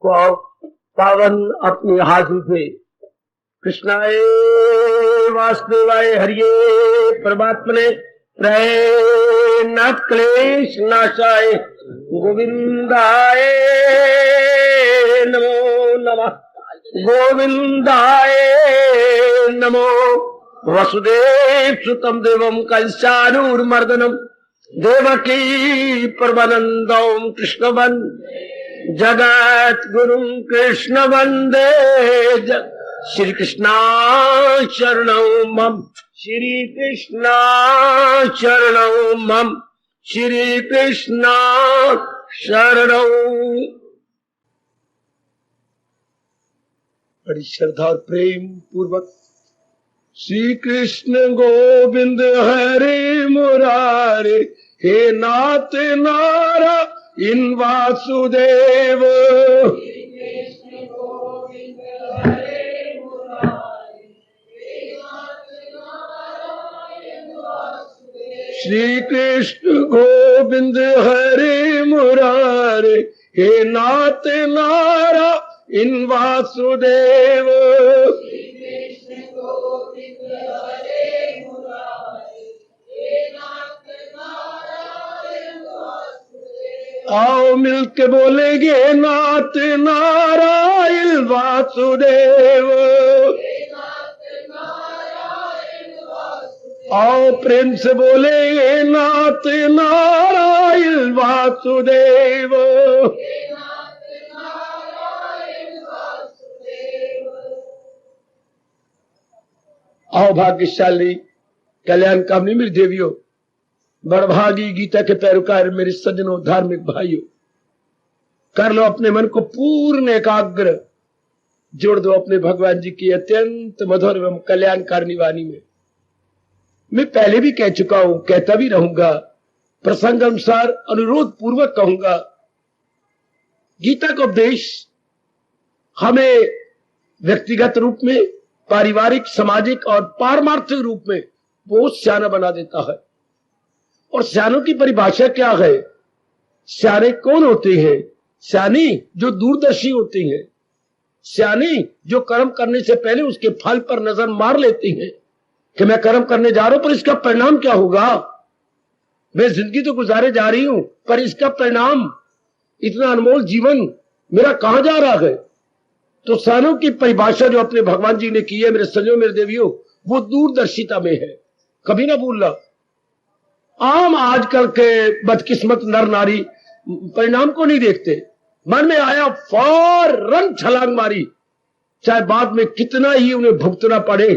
पावन अपने हाथों से कृष्णाय वासुदेवाय हरिये परमात्मने प्रयनाथ क्लेश नाशाय गोविंदाय नमो नमः गोविंदाय नमो वसुदेव सुतम देवम कंसानूर्मर्दनम देवकी परमानंदम कृष्णवन जगत गुरु कृष्ण वंदे श्री कृष्णा शरणौ मम श्री कृष्णा शरणौ मम श्री कृष्णा शरणौ। बड़ी श्रद्धा और प्रेम पूर्वक श्री कृष्ण गोविंद हरे मुरारे हे नाथ नारा इन वासुदेव श्री कृष्ण गोविंद हरे मुरारे हे नाथ नारा इन वासुदेव आओ मिलके बोलेंगे नाथ नारायण वासुदेव। आओ प्रेम से बोलेंगे नाथ नारायण वासुदेव। आओ भाग्यशाली कल्याण कामनी मेरी देवियों, बड़भागी गीता के पैरोकार मेरे सज्जनों धार्मिक भाइयों, कर लो अपने मन को पूर्ण एकाग्र, जोड़ दो अपने भगवान जी की अत्यंत मधुर एवं कल्याणकारिणी वाणी में। मैं पहले भी कह चुका हूं, कहता भी रहूंगा, प्रसंग अनुसार अनुरोध पूर्वक कहूंगा, गीता का उपदेश हमें व्यक्तिगत रूप में, पारिवारिक, सामाजिक और पारमार्थिक रूप में बहुत सियाना बना देता है। और सियानों की परिभाषा क्या है? सियाने कौन होते हैं? सियानी जो दूरदर्शी होती हैं, सियानी जो कर्म करने से पहले उसके फल पर नजर मार लेती हैं कि मैं कर्म करने जा रहा हूं पर इसका परिणाम क्या होगा। मैं जिंदगी तो गुजारे जा रही हूं पर इसका परिणाम, इतना अनमोल जीवन मेरा कहां जा रहा है। तो सियानों की परिभाषा जो अपने भगवान जी ने की है मेरे सजो मेरे देवियों, वो दूरदर्शिता में है, कभी ना भूलना। आम आजकल के बदकिस्मत नर नारी परिणाम को नहीं देखते, मन में आया फौरन छलांग मारी, चाहे बाद में कितना ही उन्हें भुगतना पड़े,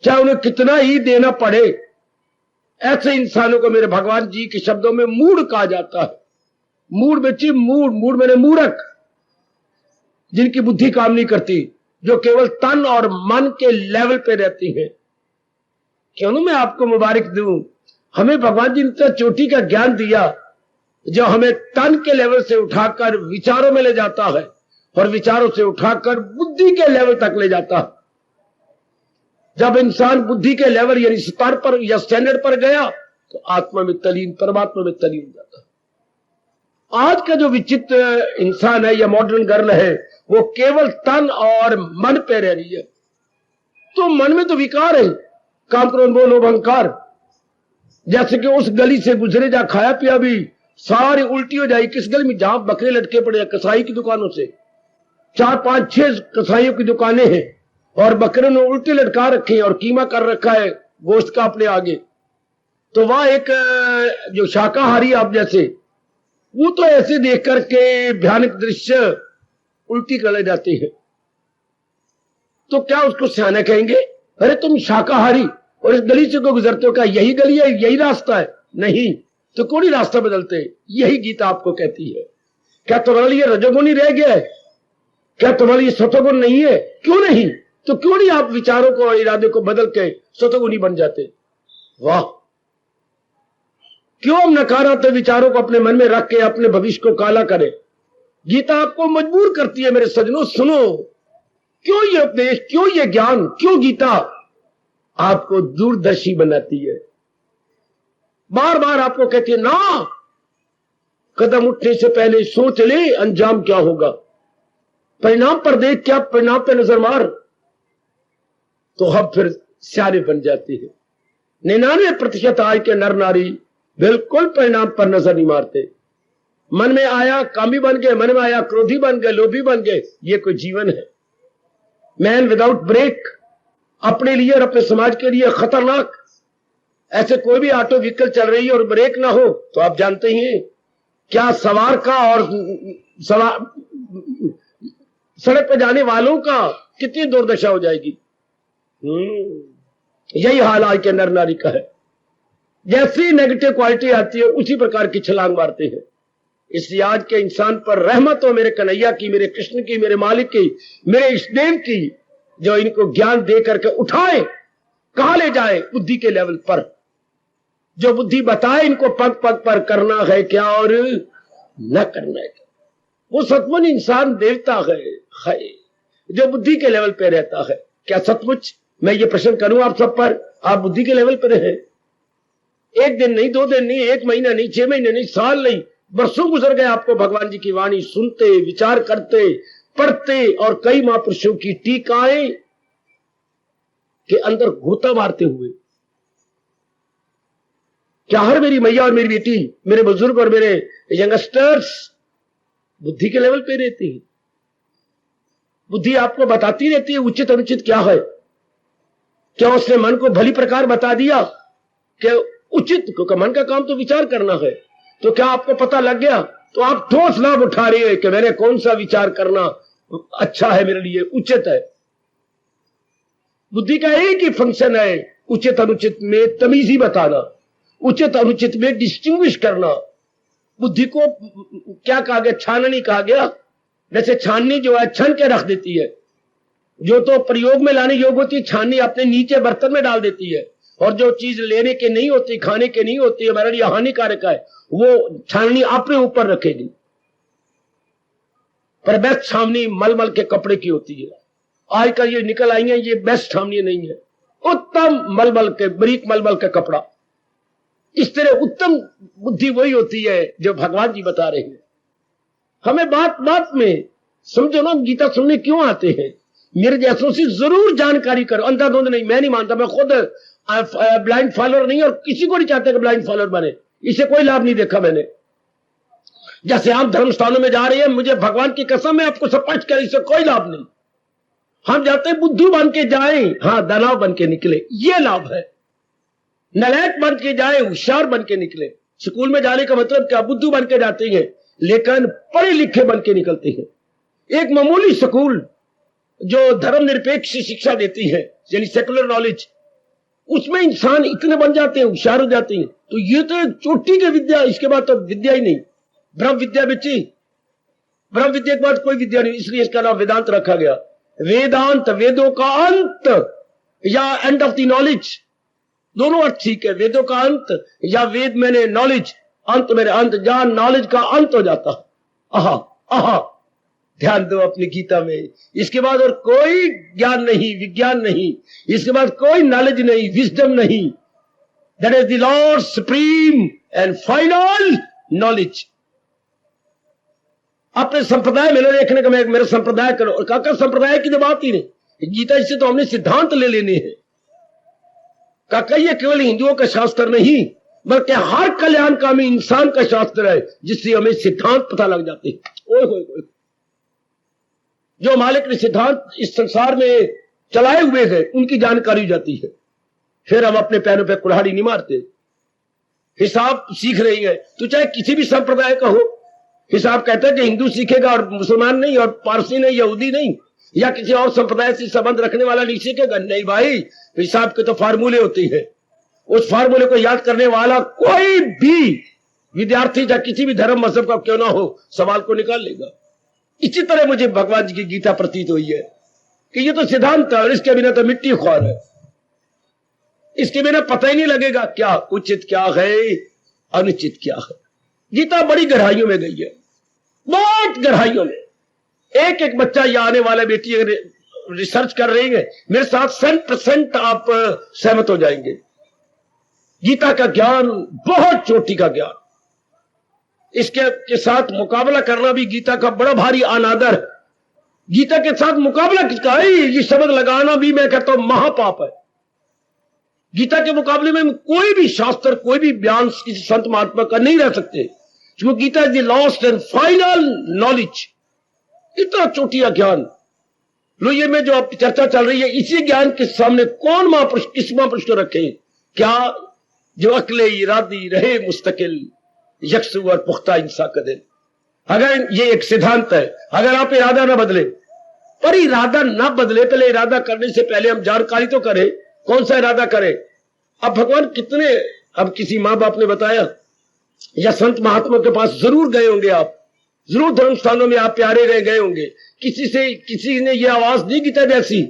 चाहे उन्हें कितना ही देना पड़े। ऐसे इंसानों को मेरे भगवान जी के शब्दों में मूढ़ कहा जाता है। मूढ़ बच्ची, मूढ़ मैंने मूर्ख, जिनकी बुद्धि काम नहीं करती, जो केवल तन और मन के लेवल पे रहती है। क्यों ना मैं आपको मुबारक दूं, हमें भगवान जी ने तो चोटी का ज्ञान दिया जो हमें तन के लेवल से उठाकर विचारों में ले जाता है और विचारों से उठाकर बुद्धि के लेवल तक ले जाता है। जब इंसान बुद्धि के लेवल यानी स्तर पर या स्टैंडर्ड पर गया तो आत्मा में तलीन, परमात्मा में तलीन हो जाता है। आज का जो विचित्र इंसान है या मॉडर्न गर्ल है, वो केवल तन और मन पे रह रही है। तो मन में तो विकार है, काम क्रोध मोह लोभ अहंकार। जैसे कि उस गली से गुजरे जा, खाया पिया भी सारी उल्टी हो जाए। किस गली में? जहां बकरे लटके पड़े, कसाई की दुकानों से 4 5 6 कसाइयों की दुकानें हैं और बकरे ने उल्टी लटका रखे हैं और कीमा कर रखा है गोश्त का अपने आगे। तो वहां एक जो शाकाहारी आप जैसे, वो तो ऐसे देख करके भयानक दृश्य उल्टी कर ले जाती है। तो क्या उसको सियाना कहेंगे? अरे तुम शाकाहारी और इस गली से को गुजरते हो, क्या यही गली है, यही रास्ता है? नहीं, तो कौन ही रास्ता बदलते? यही गीता आपको कहती है। क्या तुम्हारे लिए रजोगुण रह गया है? क्या तुम्हारे लिए सतोगुण नहीं है? क्यों नहीं? तो क्यों नहीं आप विचारों को और इरादे को बदल के सतोगुणी बन जाते? वाह, क्यों हम नकारात्मक विचारों को अपने मन में रख के अपने भविष्य को काला करें? गीता आपको मजबूर करती है मेरे सज्जनों, सुनो। क्यों ये उपदेश, क्यों ये ज्ञान, क्यों गीता आपको दूरदर्शी बनाती है? बार बार आपको कहती है ना, कदम उठने से पहले सोच ले अंजाम क्या होगा। परिणाम पर देख, क्या परिणाम पे नजर मार, तो हम फिर सियाने बन जाते हैं। 99% आज के नर नारी बिल्कुल परिणाम पर नजर नहीं मारते। मन में आया कामी बन गए, मन में आया क्रोधी बन गए, लोभी बन गए। ये कोई जीवन है? मैन विदाउट ब्रेक, अपने लिए और अपने समाज के लिए खतरनाक। ऐसे कोई भी ऑटो व्हीकल चल रही है और ब्रेक ना हो तो आप जानते ही हैं क्या सवार का और सड़क पर जाने वालों का कितनी दुर्दशा हो जाएगी। यही हाल आज के नर नारी का है। जैसी नेगेटिव क्वालिटी आती है उसी प्रकार की छलांग मारते हैं। इसलिए आज के इंसान पर रहमत हो मेरे कन्हैया की, मेरे कृष्ण की, मेरे मालिक की, मेरे इष्टदेव की, जो इनको ज्ञान दे करके उठाए, कहां ले जाए? बुद्धि के लेवल पर। जो बुद्धि बताए इनको पग पग पर करना है क्या और न करना है क्या। वो सचमुच इंसान देवता है जो बुद्धि के लेवल पे रहता है। क्या सचमुच? मैं ये प्रश्न करूं आप सब पर, आप बुद्धि के लेवल पर हैं? एक दिन नहीं, 2 दिन नहीं, 1 महीना नहीं, 6 महीने नहीं, साल नहीं, बरसों गुजर गए आपको भगवान जी की वाणी सुनते, विचार करते, पढ़ते और कई महापुरुषों की टीकाएं के अंदर घोता मारते हुए। क्या हर मेरी मैया और मेरी बेटी, मेरे बुजुर्ग और मेरे यंगस्टर्स बुद्धि के लेवल पे रहती है? बुद्धि आपको बताती रहती है उचित अनुचित क्या है। क्या उसने मन को भली प्रकार बता दिया कि उचित, क्योंकि मन का काम तो विचार करना है। तो क्या आपको पता लग गया? तो आप ठोस लाभ उठा रहे हैं कि मैंने कौन सा विचार करना अच्छा है, मेरे लिए उचित है। बुद्धि का एक ही फंक्शन है उचित अनुचित में तमीजी बताना, उचित अनुचित में डिस्टिंग्विश करना। बुद्धि को क्या कहा गया? छाननी कहा गया। जैसे छाननी जो है छन के रख देती है, जो तो प्रयोग में लाने योग्य होती है छाननी अपने नीचे बर्तन में डाल देती है, और जो चीज लेने के नहीं होती, खाने के नहीं होती, हमारे लिए हानिकारक है, वो छाननी अपने ऊपर रखेगी। पर बेस्ट छावनी मलमल के कपड़े की होती है। आजकल ये निकल आई है, ये बेस्ट छावनी नहीं है, उत्तम मलमल के, बरीक मलमल का कपड़ा। इस तरह उत्तम बुद्धि वही होती है जो भगवान जी बता रहे हैं हमें। बात बात में समझो ना, गीता सुनने क्यों आते हैं? मेरे जैसों से जरूर जानकारी करो, अंधाधुंध नहीं। मैं नहीं मानता, मैं खुद ब्लाइंड फॉलोअर नहीं, और किसी को नहीं चाहते कि ब्लाइंड फॉलोअर बने। इससे कोई लाभ नहीं देखा मैंने। जैसे आप धर्म स्थानों में जा रहे हैं, मुझे भगवान की कसम है आपको स्पष्ट कर, इससे कोई लाभ नहीं। हम जाते हैं बुद्धू बन के जाएं, हाँ दानव बन के निकले, ये लाभ है। नलायक बन के जाए, होशियार बन के निकले। स्कूल में जाने का मतलब क्या? बुद्धू बन के जाते हैं, लेकिन पढ़े लिखे बन के निकलते हैं। एक मामूली स्कूल जो धर्मनिरपेक्ष शिक्षा देती है, यानी सेकुलर नॉलेज, उसमें इंसान इतने बन जाते हैं, होशियार हो जाते हैं। तो ये तो एक चोटी की विद्या, इसके बाद तो विद्या ही नहीं। ब्रह्म विद्या बची, ब्रह्म विद्या के बाद कोई विद्या नहीं, इसलिए इसका नाम वेदांत रखा गया। वेदांत, वेदों का अंत या एंड ऑफ द नॉलेज, दोनों अर्थ ठीक है। वेदों का अंत या वेद मैंने नॉलेज, अंत मेरे अंत, जहां नॉलेज का अंत हो जाता है। आहा आहा, ध्यान दो अपनी गीता में। इसके बाद और कोई ज्ञान नहीं, विज्ञान नहीं, इसके बाद कोई नॉलेज नहीं, विजडम नहीं। That is the Lord supreme and final knowledge. अपने संप्रदाय में देखने का, मैं मेरा संप्रदाय करो, और काका संप्रदाय की तो बात ही नहीं। गीता इससे तो हमने सिद्धांत ले लेने हैं। काका ये केवल हिंदुओं का शास्त्र नहीं, बल्कि हर कल्याणकामी इंसान का शास्त्र है, जिससे हमें सिद्धांत पता लग जाते हैं। ओए होए होए, जो मालिक ने सिद्धांत इस संसार में चलाए हुए हैं, उनकी जानकारी हो जाती है। फिर हम अपने पैरों पर कुल्हाड़ी नहीं मारते। हिसाब सीख रही है, तो चाहे किसी भी संप्रदाय का हो, हिसाब कहता है कि हिंदू सीखेगा और मुसलमान नहीं, और पारसी नहीं, यहूदी नहीं, या किसी और संप्रदाय से संबंध रखने वाला नहीं सीखेगा। नहीं भाई, हिसाब के तो फार्मूले होते हैं। उस फार्मूले को याद करने वाला कोई भी विद्यार्थी, चाहे किसी भी धर्म मजहब का क्यों ना हो, सवाल को निकाल लेगा। इसी तरह मुझे भगवान जी की गीता प्रतीत हुई है कि ये तो सिद्धांत है, और इसके बिना तो मिट्टी ख्वार है। इसके बिना पता ही नहीं लगेगा क्या उचित क्या है, अनुचित क्या है। गीता बड़ी गहराइयों में गई है, बहुत गहराइयों में। एक एक बच्चा या आने वाला बेटी रिसर्च कर रही है, मेरे साथ 100% आप सहमत हो जाएंगे। गीता का ज्ञान बहुत चोटी का ज्ञान, इसके साथ मुकाबला करना भी गीता का बड़ा भारी अनादर। गीता के साथ मुकाबला किसका है? ये शब्द लगाना भी मैं कहता हूं महापाप है। गीता के मुकाबले में कोई भी शास्त्र, कोई भी बयान किसी संत महात्मा का नहीं रह सकते, क्योंकि Gita is the last and final knowledge. इतना चोटिया ज्ञान लो, ये में जो अब चर्चा चल रही है, इसी ज्ञान के सामने कौन महापुरुष, किस महापुरुष को रखे? क्या जो अकले इरादी रहे मुस्तकिल, यकसू और पुख्ता इंसा कदर। अगर ये एक सिद्धांत है, अगर आप इरादा ना बदले, पर इरादा ना बदले, पहले इरादा करने से पहले हम जानकारी तो करें, कौन सा इरादा करें। अब भगवान कितने, अब किसी माँ बाप ने बताया या संत महात्मा के पास जरूर गए होंगे आप, जरूर धर्म स्थानों में आप प्यारे गए होंगे, किसी ने यह आवाज नहीं की था जैसी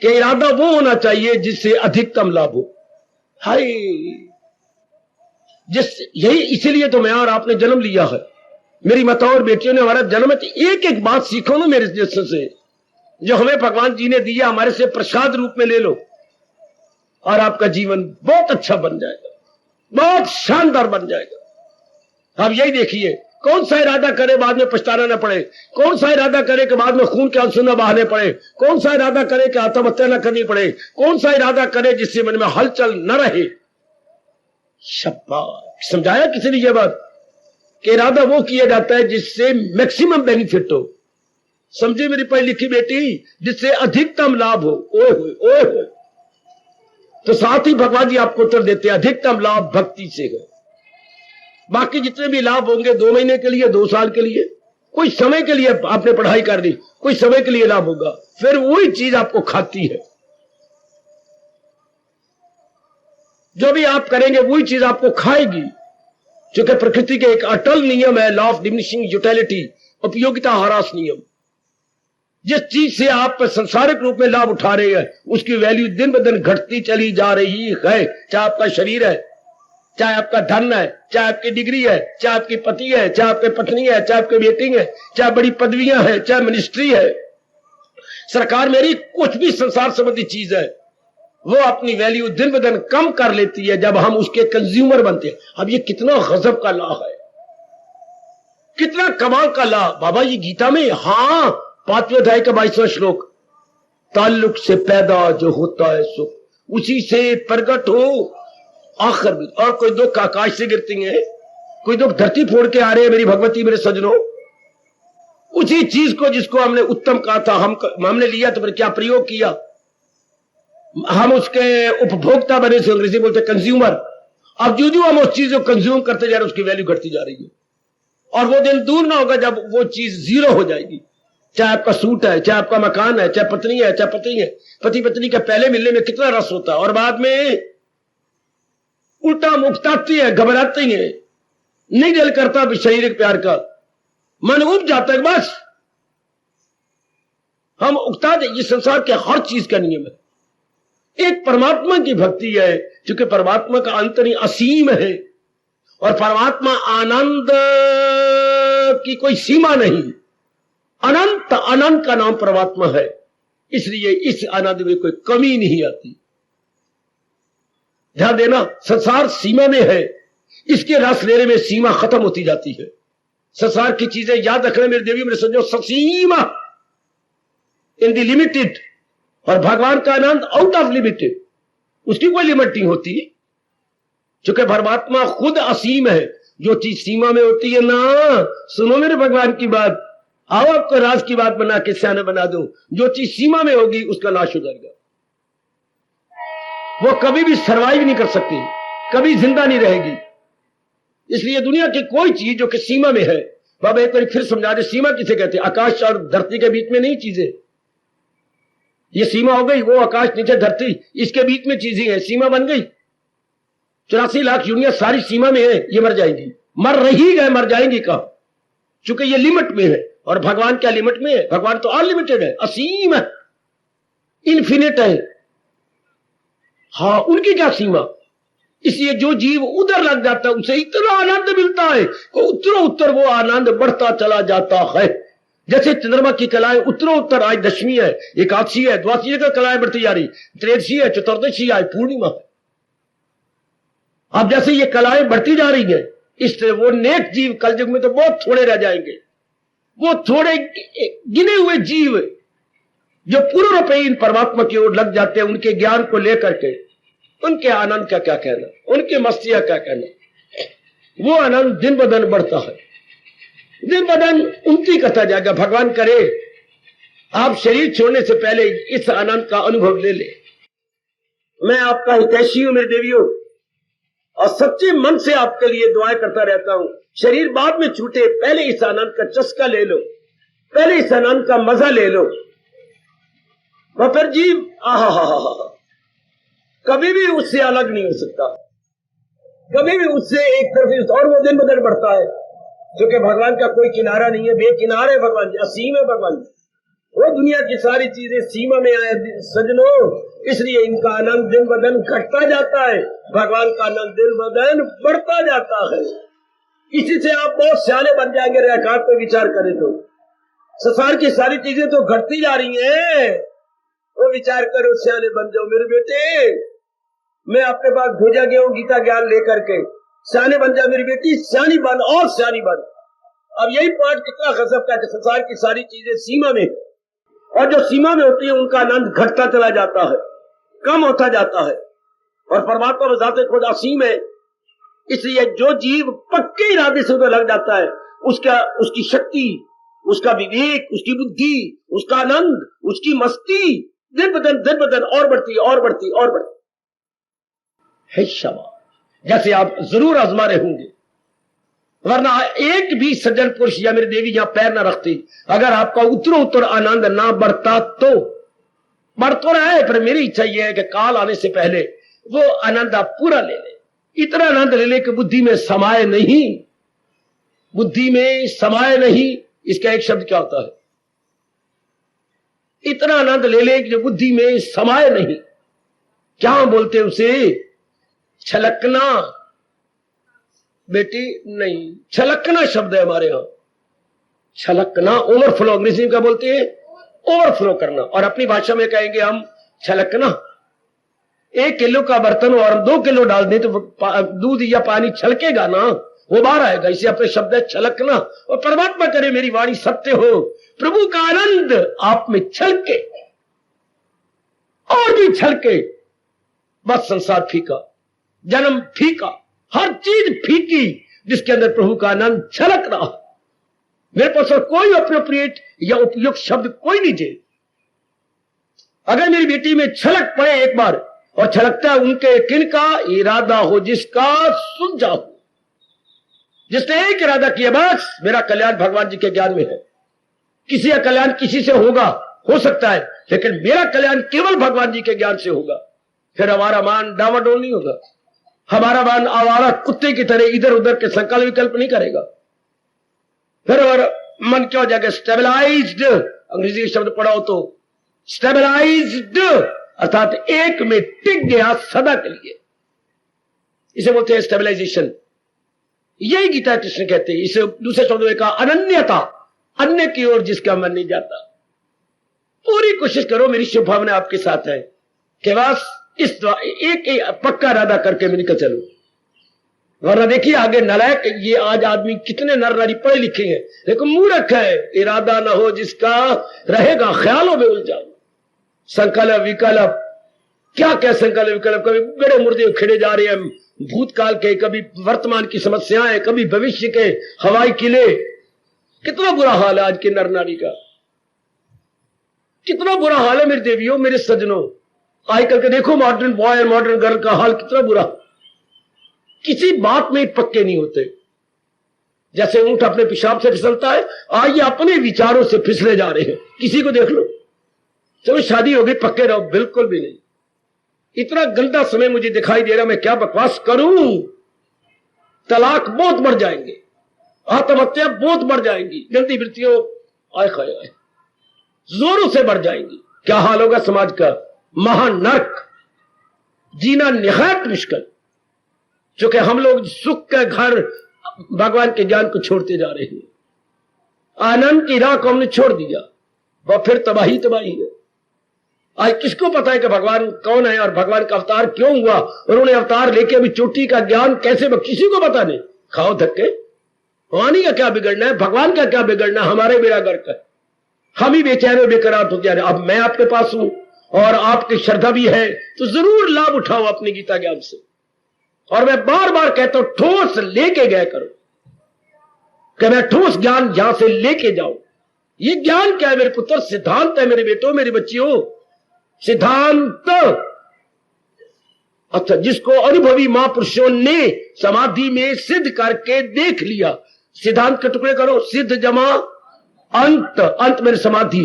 कि इरादा वो होना चाहिए जिससे अधिकतम लाभ हो। हाय, यही इसीलिए तो मैं और आपने जन्म लिया है, मेरी माताओं और बेटियों ने हमारा जन्म है। एक एक बात सीखो ना मेरे जैसे से, जो हमें भगवान जी ने दिया, हमारे से प्रसाद रूप में ले लो और आपका जीवन बहुत अच्छा बन जाएगा, बहुत शानदार बन जाएगा। अब यही देखिए, कौन सा इरादा करे बाद में पछताना न पड़े, कौन सा इरादा करे कि बाद में खून के आंसू न बहाने पड़े, कौन सा इरादा करे कि आत्महत्या न करनी पड़े, कौन सा इरादा करे जिससे मन में हलचल न रहे। शाबाश, समझाया किसी ने यह बात कि इरादा वो किया जाता है जिससे मैक्सिमम बेनिफिट हो। समझे मेरी पढ़ी लिखी बेटी, जिससे अधिकतम लाभ हो। ओए होए ओए होए। तो साथ ही भगवान जी आपको उत्तर देते हैं, अधिकतम लाभ भक्ति से है। बाकी जितने भी लाभ होंगे 2 महीने के लिए, 2 साल के लिए, कोई समय के लिए आपने पढ़ाई कर दी, कोई समय के लिए लाभ होगा, फिर वही चीज आपको खाती है। जो भी आप करेंगे वही चीज आपको खाएगी, क्योंकि प्रकृति के एक अटल नियम है, लॉ ऑफ डिमिनिशिंग यूटिलिटी, उपयोगिता ह्रास नियम। जिस चीज से आप संसारिक रूप में लाभ उठा रहे हैं, उसकी वैल्यू दिन ब दिन घटती चली जा रही है। चाहे आपका शरीर है, चाहे आपका धन है, चाहे आपकी डिग्री है, चाहे आपकी पति है, चाहे आपकी पत्नी है, चाहे आपकी बेटी है, चाहे बड़ी पदवियां हैं, चाहे मिनिस्ट्री है, सरकार मेरी, कुछ भी संसार संबंधी चीज है, वो अपनी वैल्यू दिन ब दिन कम कर लेती है जब हम उसके कंज्यूमर बनते हैं। अब ये कितना गजब का लॉ है, कितना कमाल का लॉ बाबा। ये गीता में, हाँ, 5वें अध्याय का 22वां श्लोक, ताल्लुक से पैदा जो होता है सुख, उसी से प्रकट हो आखिर में। और कोई दुख आकाश से गिरती है, कोई दुख धरती फोड़ के आ रहे हैं मेरी भगवती, मेरे सजनों। उसी चीज को जिसको हमने उत्तम कहा था, हमने लिया तो फिर क्या प्रयोग किया, हम उसके उपभोक्ता बने से, अंग्रेजी बोलते कंज्यूमर। अब जो हम उस चीज को कंज्यूम करते जा रहे हैं, उसकी वैल्यू घटती जा रही है। और वो दिन दूर ना होगा जब वो चीज जीरो हो जाएगी। चाहे आपका सूट है, चाहे आपका मकान है, चाहे पत्नी है, चाहे पति है। पति पत्नी का पहले मिलने में कितना रस होता है, और बाद में उल्टा मुक्ताती है, घबराती है, नहीं दिल करता भी शारीरिक प्यार का, मन उब जाता है। बस हम उगता दे। ये संसार के हर चीज का नियम है। एक परमात्मा की भक्ति है, क्योंकि परमात्मा का अंतरी असीम है, और परमात्मा आनंद की कोई सीमा नहीं, अनंत, अनंत का नाम परमात्मा है। इसलिए इस आनंद में कोई कमी नहीं आती। ध्यान देना, संसार सीमा में है, इसके रस लेने में सीमा खत्म होती जाती है। संसार की चीजें याद रखना मेरे देवी, मेरे समझो, ससीमा, इन दी लिमिटेड, और भगवान का आनंद आउट ऑफ लिमिटेड, उसकी कोई लिमिट नहीं होती, क्योंकि परमात्मा खुद असीम है। जो चीज सीमा में होती है ना, सुनो मेरे भगवान की बात, आओ आपको राज की बात बना के सियाने बना दूं, जो चीज सीमा में होगी उसका नाश हो जाएगा, वो कभी भी सर्वाइव नहीं कर सकती, कभी जिंदा नहीं रहेगी। इसलिए दुनिया की कोई चीज जो कि सीमा में है, बाबा एक बार फिर समझा दे, सीमा किसे कहते हैं? आकाश और धरती के बीच में नहीं चीजें, ये सीमा हो गई, वो आकाश नीचे धरती, इसके बीच में चीजें हैं, सीमा बन गई। 84 लाख यूनियन सारी सीमा में है, ये मर जाएंगी, मर रही गए, मर जाएंगी कहां, क्योंकि ये लिमिट में है। और भगवान क्या लिमिट में है? भगवान तो अनलिमिटेड है, असीम है, इन्फिनिट है। हाँ, उनकी क्या सीमा? इसलिए जो जीव उधर लग जाता है उसे इतना आनंद मिलता है कि उत्तरों उत्तर वो आनंद बढ़ता चला जाता है। जैसे चंद्रमा की कलाएं उत्तरों उत्तर, आज दशमी है, एकादशी है, द्वादशी का कलाएं बढ़ती जा रही, त्रयोदशी है, चतुर्दशी है, पूर्णिमा है। अब जैसे ये कलाएं बढ़ती जा रही है, इससे वो नेक जीव कलयुग में तो बहुत थोड़े रह जाएंगे, वो थोड़े गिने हुए जीव जो पूर्ण रूप इन परमात्मा की ओर लग जाते हैं, उनके ज्ञान को लेकर के उनके आनंद का क्या कहना, उनके मस्तियां क्या कहना। वो आनंद दिन ब दिन बढ़ता है, दिन ब दिन उन्नति करता जाएगा। भगवान करे आप शरीर छोड़ने से पहले इस आनंद का अनुभव ले ले। मैं आपका हितैषी हूं मेरे देवियों, और सच्चे मन से आपके लिए दुआएं करता रहता हूं। शरीर बाद में छूटे, पहले इस आनंद का चस्का ले लो, पहले इस आनंद का मजा ले लो। और फिर जीव कभी भी उससे अलग नहीं हो सकता, कभी भी उससे एक तरफ, और वो दिन ब दिन बढ़ता है, क्योंकि भगवान का कोई किनारा नहीं है, बेकिनारे भगवान जी, असीम है भगवान जी। वो दुनिया की सारी चीजें सीमा में आए सजनों, इसलिए इनका आनंद दिन ब दिन घटता जाता है, भगवान का आनंद दिन ब दिन बढ़ता जाता है। इसी से आप बहुत सियाने बन जाएंगे। रेखात पे विचार करें तो संसार की सारी चीजें तो घटती जा रही हैं, वो विचार करो, सियाने बन जाओ मेरे बेटे। मैं आपके पास भेजा गया हूँ गीता ज्ञान लेकर के, सियाने बन जा मेरी बेटी, सियानी बन और सियानी बन। अब यही पाठ कितना गजब का है, संसार की सारी चीजें सीमा में, और जो सीमा में होती है उनका आनंद घटता चला जाता है, कम होता जाता है, और परमात्मा बजाते खुद असीम है। इसलिए जो जीव पक्के इरादे से उधर लग जाता है, उसकी शक्ति, उसका विवेक, उसकी बुद्धि, उसका आनंद, उसकी मस्ती दिन ब दिन और बढ़ती और बढ़ती और बढ़ती है। क्षमा जैसे आप जरूर आजमा रहे होंगे, वरना एक भी सज्जन पुरुष या मेरी देवी यहां पैर न रखती अगर आपका उत्तर आनंद ना बढ़ता। तो बढ़ तो रहा है, पर मेरी इच्छा यह है कि काल आने से पहले वो आनंद आप पूरा ले ले। इतना आनंद ले ले कि बुद्धि में समाये नहीं, बुद्धि में समाये नहीं। इसका एक शब्द क्या होता है? इतना आनंद ले ले कि बुद्धि में समाये नहीं। क्या बोलते हैं उसे? छलकना बेटी नहीं, छलकना शब्द है हमारे यहां। छलकना, ओवरफ्लो, अंग्रेजी में क्या बोलते हैं? ओवरफ्लो करना। और अपनी भाषा में कहेंगे हम छलकना। 1 किलो का बर्तन और 2 किलो डाल दें तो दूध या पानी छलकेगा ना, वो बाहर आएगा। इसे अपने शब्द है छलकना। और परमात्मा करे मेरी वाणी सत्य हो, प्रभु का आनंद आप में छलके और भी छलके। बस संसार फीका, जन्म फीका, हर चीज फीकी, जिसके अंदर प्रभु का आनंद छलक रहा। मेरे पास और कोई अप्रोप्रिएट या उपयुक्त शब्द कोई नहीं दे। अगर मेरी बेटी में छलक पड़े एक बार, और छलकता उनके किन का इरादा हो, जिसका सुलझा हो, जिसने एक इरादा किया बस मेरा कल्याण भगवान जी के ज्ञान में है। किसी का कल्याण किसी से होगा, हो सकता है, लेकिन मेरा कल्याण केवल भगवान जी के ज्ञान से होगा। फिर हमारा मान डावाडोल नहीं होगा, हमारा मन आवारा कुत्ते की तरह इधर उधर के संकल्प विकल्प नहीं करेगा। फिर और मन क्या हो जाएगा? स्टेबलाइज्ड। अंग्रेजी शब्द पढ़ाओ तो स्टेबलाइज्ड, अर्थात एक में टिक गया सदा के लिए। इसे बोलते हैं स्टेबलाइजेशन। यही गीता कृष्ण कहते हैं। इसे दूसरे शब्दों में कहा अनन्यता, अन्य की ओर जिसका मन नहीं जाता। पूरी कोशिश करो, मेरी शुभकामना आपके साथ है कि बस इस एक पक्का इरादा करके मैं निकल चलूं। वरना देखिए आगे नालायक, ये आज आदमी कितने नर नारी पढ़े लिखे हैं लेकिन मूर्ख है। इरादा न हो जिसका रहेगा ख्यालों में उलझा। संकल्प विकल्प, क्या क्या संकल्प विकल्प, कभी बड़े मुर्दे खिड़े जा रहे हैं भूतकाल के, कभी वर्तमान की समस्याएं, कभी भविष्य के हवाई किले। कितना बुरा हाल है आज के नर नारी का, कितना बुरा हाल है मेरी देवियों, मेरे सज्जनों। आज कल के देखो मॉडर्न बॉय और मॉडर्न गर्ल का हाल कितना बुरा। किसी बात में पक्के नहीं होते। जैसे ऊंट अपने पेशाब से फिसलता है, आज ये अपने विचारों से फिसले जा रहे हैं। किसी को देख लो, चलो शादी हो गई पक्के रहो, बिल्कुल भी नहीं। इतना गंदा समय मुझे दिखाई दे रहा, मैं क्या बकवास करूं। तलाक बहुत बढ़ जाएंगे, आत्महत्या बहुत बढ़ जाएंगी, गंदी वृत्तियों आए खाए जोरों से बढ़ जाएंगी। क्या हाल होगा समाज का? महानर्क, जीना निहायत मुश्किल। क्योंकि हम लोग सुख का घर भगवान के ज्ञान को छोड़ते जा रहे हैं, आनंद की राह को हमने छोड़ दिया, वह फिर तबाही तबाही है। आज किसको पता है कि भगवान कौन है और भगवान का अवतार क्यों हुआ, उन्होंने अवतार लेके अभी चोटी का ज्ञान कैसे, किसी को पता नहीं। खाओ धक्के, वाणी का क्या बिगड़ना है, भगवान का क्या बिगड़ना, हमारे बेड़ा गर्क है, हम ही बेचैन बेकरार हो जा रहे। अब मैं आपके पास हूं और आपकी श्रद्धा भी है, तो जरूर लाभ उठाओ अपनी गीता ज्ञान से। और मैं बार बार कहता हूं ठोस लेके गया करो, कि मैं ठोस ज्ञान यहां से लेके जाऊं। ये ज्ञान क्या है मेरे पुत्र? सिद्धांत है मेरे बेटों, मेरी बच्चियों, सिद्धांत। अच्छा, जिसको अनुभवी महापुरुषों ने समाधि में सिद्ध करके देख लिया। सिद्धांत के टुकड़े करो, सिद्ध जमा अंत, अंत मेरे समाधि।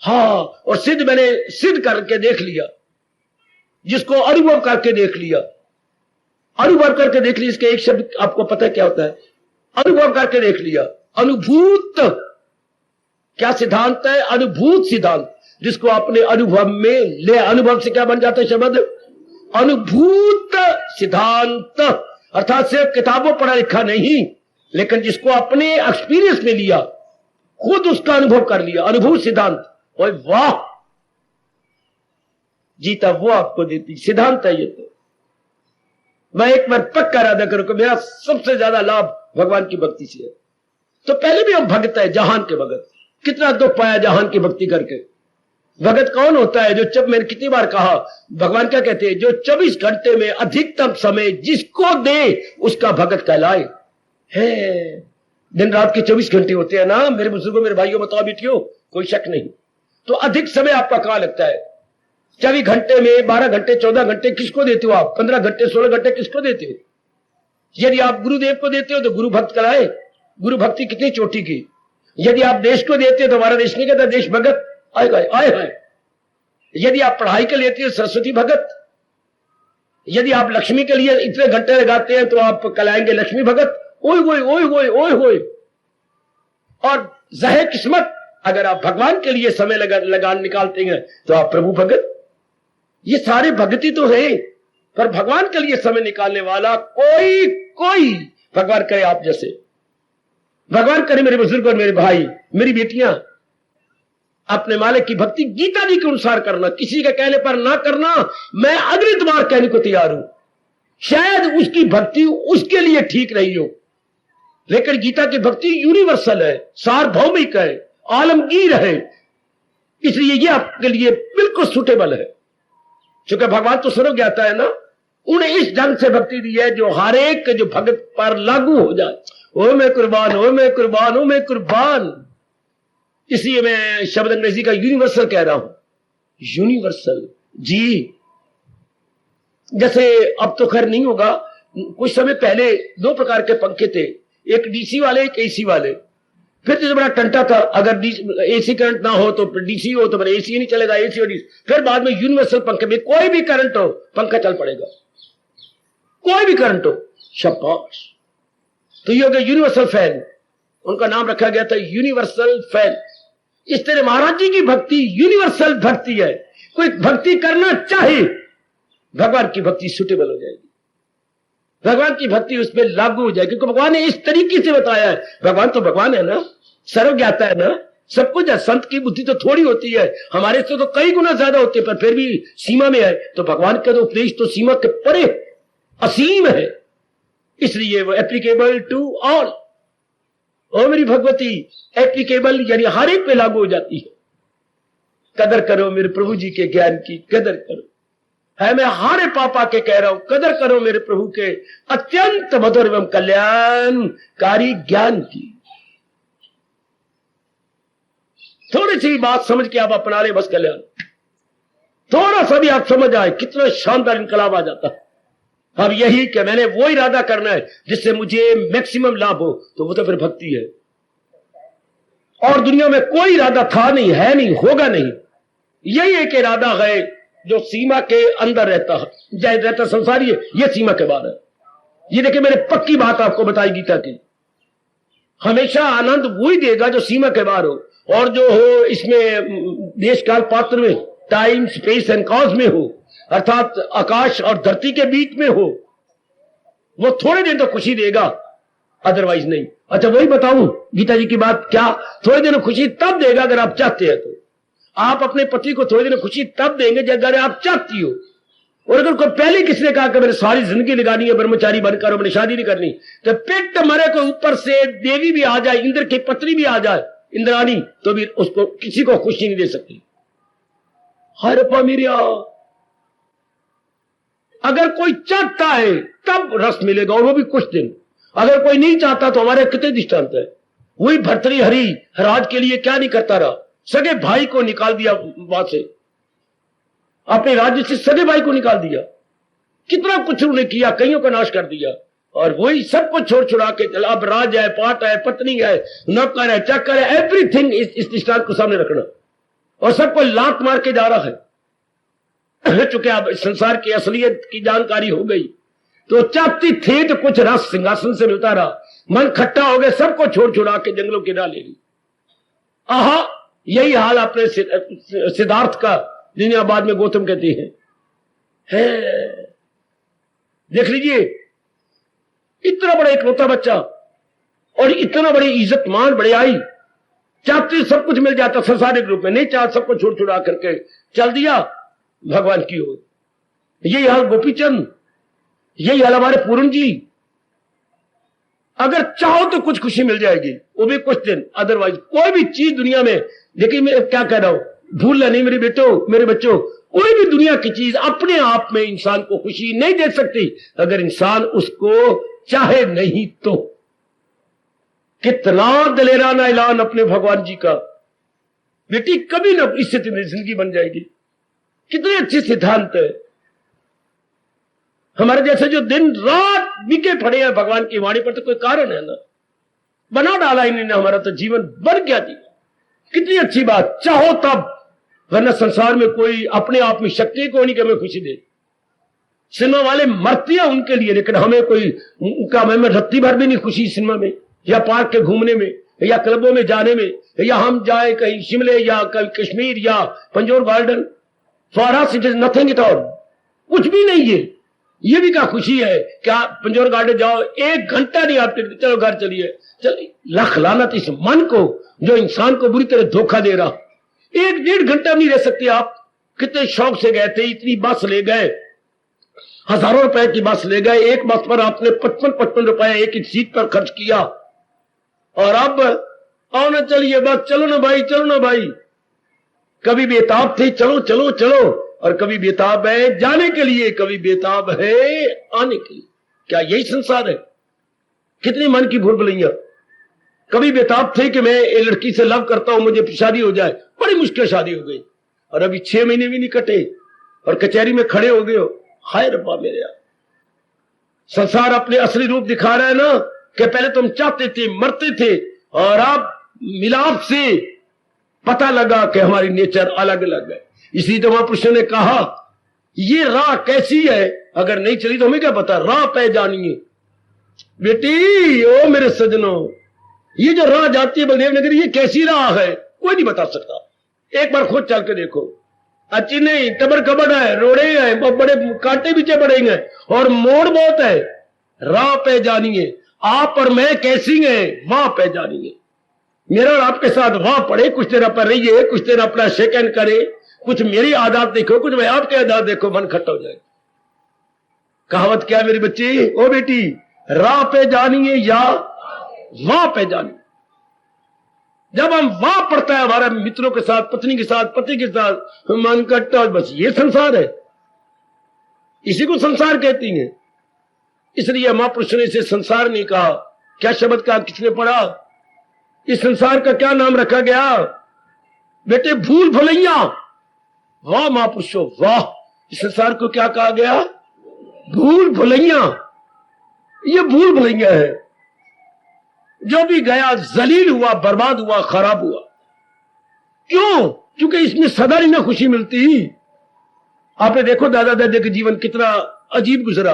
हाँ, और सिद्ध मैंने सिद्ध करके देख लिया, जिसको अनुभव करके देख लिया। अनुभव करके देख लिया, इसके एक शब्द आपको पता है क्या होता है? अनुभव करके देख लिया। अनुभूत क्या सिद्धांत है? अनुभूत सिद्धांत, जिसको अपने अनुभव में ले। अनुभव से क्या बन जाता है शब्द? अनुभूत सिद्धांत, अर्थात सिर्फ किताबों पढ़ा लिखा नहीं, लेकिन जिसको अपने एक्सपीरियंस में लिया, खुद उसका अनुभव कर लिया। अनुभूत सिद्धांत। ओए वाह, जीता वो आपको देती सिद्धांत है ये। तो मैं एक बार पक्का इरादा करूं कि मेरा सबसे ज्यादा लाभ भगवान की भक्ति से है। तो पहले भी हम भगत है, जहान के भगत। कितना दुख पाया जहान की भक्ति करके। भगत कौन होता है? जो मैंने कितनी बार कहा, भगवान क्या कहते हैं? जो 24 घंटे में अधिकतम समय जिसको दे उसका भगत कहलाए। है, दिन रात के 24 घंटे होते हैं ना मेरे बुजुर्गों, मेरे भाइयों, बताओ बेटियों, कोई शक नहीं। तो अधिक समय आपका कहां लगता है? 24 घंटे में 12 घंटे 14 घंटे किसको देते हो आप? 15 घंटे 16 घंटे किसको देते हो? यदि आप गुरुदेव को देते हो तो गुरु भक्त कराए। गुरु भक्ति कितनी चोटी की। यदि आप देश को देते हो तो हमारा देश नहीं कहता देश भगत, आए आए। यदि आप पढ़ाई के लेते हो सरस्वती भगत। यदि आप लक्ष्मी के लिए इतने घंटे लगाते हैं तो आप कहलाएंगे लक्ष्मी भगत। ओए होए ओए होए ओए होए। और ज़ाहे किस्मत, अगर आप भगवान के लिए समय लगान निकालते हैं तो आप प्रभु भगत। ये सारे भक्ति तो है, पर भगवान के लिए समय निकालने वाला कोई भगवान करे आप जैसे। भगवान करे मेरे बुजुर्ग और मेरे भाई, मेरी बेटियां, अपने मालिक की भक्ति गीता जी के अनुसार करना, किसी के कहने पर ना करना। मैं अगली बार कहने को तैयार हूं, शायद उसकी भक्ति उसके लिए ठीक रही हो, लेकिन गीता की भक्ति यूनिवर्सल है, सार्वभौमिक है, आलमगीर है। इसलिए ये आपके लिए बिल्कुल सुटेबल है। क्योंकि भगवान तो सर्वज्ञाता है ना, उन्हें इस ढंग से भक्ति दी है जो हर एक जो भगत पर लागू हो जाए। ओ मैं कुर्बान, ओ मैं कुर्बान, ओ मैं कुर्बान। इसलिए मैं शब्द अंग्रेजी का यूनिवर्सल कह रहा हूं। यूनिवर्सल जी। जैसे अब तो खैर नहीं होगा, कुछ समय पहले 2 प्रकार के पंखे थे, एक डीसी वाले, एक एसी वाले। फिर तो बड़ा टंटा था, अगर एसी करंट ना हो तो डीसी हो तो एसी नहीं चलेगा, एसी और डीसी। फिर बाद में यूनिवर्सल पंखे में कोई भी करंट हो पंखा चल पड़ेगा, कोई भी करंट हो। शाबाश। तो ये हो गया यूनिवर्सल फैन, उनका नाम रखा गया था यूनिवर्सल फैन। इस तरह महाराज जी की भक्ति यूनिवर्सल भक्ति है। कोई भक्ति करना चाहे, भगवान की भक्ति सुटेबल हो जाएगी, भगवान की भक्ति उसमें लागू हो जाएगी, क्योंकि भगवान ने इस तरीके से बताया है। भगवान तो भगवान है ना, सर्वज्ञाता है ना, सब कुछ है। संत की बुद्धि तो थोड़ी होती है, हमारे से तो कई गुना ज्यादा होती है, पर फिर भी सीमा में है। तो भगवान का तो उपदेश तो सीमा के परे असीम है, इसलिए वो एप्लीकेबल टू ऑल। ओ मेरी भगवती, एप्लीकेबल यानी हर एक पे लागू हो जाती है। कदर करो मेरे प्रभु जी के ज्ञान की, कदर करो। है मैं हारे पापा के कह रहा हूं, कदर करो मेरे प्रभु के अत्यंत मधुर एवं कल्याणकारी ज्ञान की। थोड़ी सी बात समझ के आप अपना ले, बस कल्याण। थोड़ा सा भी आप समझ आए, कितना शानदार इनकलाब आ जाता है। अब यही कि मैंने वो इरादा करना है जिससे मुझे मैक्सिमम लाभ हो, तो वो तो फिर भक्ति है। और दुनिया में कोई इरादा था नहीं, है नहीं, होगा नहीं। यही एक इरादा है जो सीमा के अंदर रहता है, जय रहता संसारी है, ये सीमा के बाहर है। ये देखिए, मैंने पक्की बात आपको बताई गीता की। हमेशा आनंद वही देगा जो सीमा के बाहर हो, और जो हो इसमें देश काल पात्र में, टाइम स्पेस एंड कॉज में हो, अर्थात आकाश और धरती के बीच में हो, वो थोड़े दिन तो खुशी देगा, अदरवाइज नहीं। अच्छा, वही बताऊं गीता जी की बात, क्या थोड़े दिन खुशी तब देगा अगर आप चाहते हैं तो। आप अपने पति को थोड़े दिन खुशी तब देंगे अगर आप चाहती हो, और अगर कोई पहले किसने कहा कि मैंने सारी जिंदगी लगानी है ब्रह्मचारी बनकर और मैंने शादी नहीं करनी, तो पेट मरे को ऊपर से देवी भी आ जाए, इंद्र की पत्नी भी आ जाए, इंद्राणी, तो भी उसको किसी को खुशी नहीं दे सकती। हाय रब्बा मेरे, अगर कोई चाहता है तब रस मिलेगा, और वो भी कुछ दिन। अगर कोई नहीं चाहता तो हमारे कितने दृष्टांत है। वही भर्तृहरि राज के लिए क्या नहीं करता रहा, सगे भाई को निकाल दिया वहां से, अपने राज्य से सगे भाई को निकाल दिया, कितना कुछ उन्होंने किया, कईयों का नाश कर दिया। और वही सब कुछ छोड़ छुड़ा के चला, अब राज है, पाट है, पत्नी है, नौकर है, चाकर है, एवरीथिंग इस दृष्टांत को सामने रखना, और सबको लात मार के जा रहा है। चूंकि अब संसार की असलियत की जानकारी हो गई, तो चाहती थे तो कुछ रस सिंहासन से मिलता रहा, मन खट्टा हो गया, सबको छोड़ छुड़ा के जंगलों की राह ले ली। आहा, यही हाल अपने सिद्धार्थ का, जिन्हें बाद में गौतम कहते हैं। देख लीजिए, इतना बड़ा इकलौता बच्चा और इतना बड़ी इज्जतमान बड़े चाहते सब कुछ मिल जाता संसारिक रूप में, नहीं चाह सबको छोड़ छुड़ा करके चल दिया भगवान की ओर। यही हाल गोपीचंद, यही हाल हमारे पूर्ण जी। अगर चाहो तो कुछ खुशी मिल जाएगी, वो भी कुछ दिन, अदरवाइज कोई भी चीज दुनिया में, देखिए मैं क्या कह रहा हूं, भूलना नहीं मेरे बेटो, मेरे बच्चों, कोई भी दुनिया की चीज अपने आप में इंसान को खुशी नहीं दे सकती अगर इंसान उसको चाहे नहीं तो। कितना दलेराना ऐलान अपने भगवान जी का, बेटी कभी ना इससे तुम्हें जिंदगी बन जाएगी। कितने अच्छे सिद्धांत है। हमारे जैसे जो दिन रात बिके पड़े हैं भगवान की वाणी पर, तो कोई कारण है ना, बना डाला इन्होंने हमारा, तो जीवन बन गया जीवन। कितनी अच्छी बात, चाहो तब, वरना संसार में कोई अपने आप में शक्ति को नहीं कि हमें खुशी दे। सिनेमा वाले मरते हैं उनके लिए, लेकिन हमें कोई उनका में रत्ती भर भी नहीं खुशी सिनेमा में, या पार्क के घूमने में, या क्लबों में जाने में, या हम जाए कहीं शिमले या कहीं कश्मीर या Pinjore garden, for us it is nothing at all, कुछ भी नहीं है। ये भी क्या खुशी है कि आप पंजोर गार्डन जाओ, 1 घंटा नहीं आप चलो घर चलिए, चल लख लानत इस मन को जो इंसान को बुरी तरह धोखा दे रहा। 1-1.5 घंटा नहीं रह सकते आप। कितने शौक से गए थे, इतनी बस ले गए, हजारों रुपए की बस ले गए, एक बस पर आपने 55 रुपए एक ही सीट पर खर्च किया, और अब आओ ना चलिए बस, चलो ना भाई, चलो ना भाई। कभी बेताब थे चलो चलो चलो, और कभी बेताब है जाने के लिए, कभी बेताब है आने के लिए। क्या यही संसार है? कितनी मन की भूल भुलैया। कभी बेताब थे कि मैं ये लड़की से लव करता हूं, मुझे शादी हो जाए, बड़ी मुश्किल शादी हो गई, और अभी 6 महीने भी नहीं कटे और कचहरी में खड़े हो गए हो। हाय रब्बा मेरे यार, संसार अपने असली रूप दिखा रहा है ना, कि पहले तुम चाहते थे, मरते थे, और अब मिलाप से पता लगा कि हमारी नेचर अलग अलग है। इसलिए तो महापुरुषों ने कहा ये राह कैसी है, अगर नहीं चली तो हमें क्या पता, राह पे जानिए बेटी। ओ मेरे सजनों, ये जो राह जाती है बलदेव नगरी, ये कैसी राह है कोई नहीं बता सकता। एक बार खुद चल के देखो, अच्छी नहीं, तबर कबड़ है, रोड़े हैं, बड़े कांटे पीछे पड़ेंगे, और मोड़ बहुत है। राह पे जानिए, आप और मैं कैसी है वहां पे जानिए। मेरा और आपके साथ वहां पड़े, कुछ देर पर रहिए, कुछ देर अपना सेकंड करे, कुछ मेरी आदत देखो, कुछ मैं आपके आदत देखो, मन खट्टा हो जाए। कहावत क्या मेरी बच्ची, ओ बेटी, राह पे जानिए या वहां पे जानिए। जब हम वहां पड़ता है हमारे मित्रों के साथ, पत्नी के साथ, पति के साथ, मन कट्टा, बस ये संसार है, इसी को संसार कहती है। इसलिए महापुरुषों ने इसे संसार नहीं कहा। क्या शब्द का किसने पढ़ा? इस संसार का क्या नाम रखा गया बेटे? भूल भुलैया। वाह महापुरुषों वाह, इस संसार को क्या कहा गया? भूल भुलैया। ये भूल भुलैया है, जो भी गया जलील हुआ, बर्बाद हुआ, खराब हुआ। क्यों? क्योंकि इसमें सदा नहीं ना खुशी मिलती। आपने देखो दादा दादी का जीवन कितना अजीब गुजरा,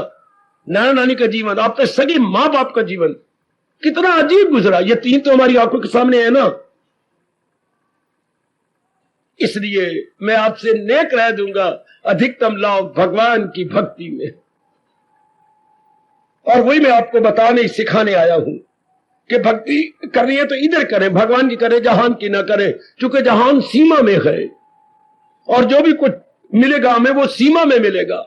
नाना नानी का जीवन, आपके सगे माँ बाप का जीवन कितना अजीब गुजरा। ये 3 तो हमारी आंखों के सामने है ना। इसलिए मैं आपसे नेक राय दूंगा, अधिकतम लाओ भगवान की भक्ति में। और वही मैं आपको बताने सिखाने आया हूं कि भक्ति करनी है तो इधर करें, भगवान की करें, जहान की ना करें, क्योंकि जहान सीमा में है, और जो भी कुछ मिलेगा हमें वो सीमा में मिलेगा।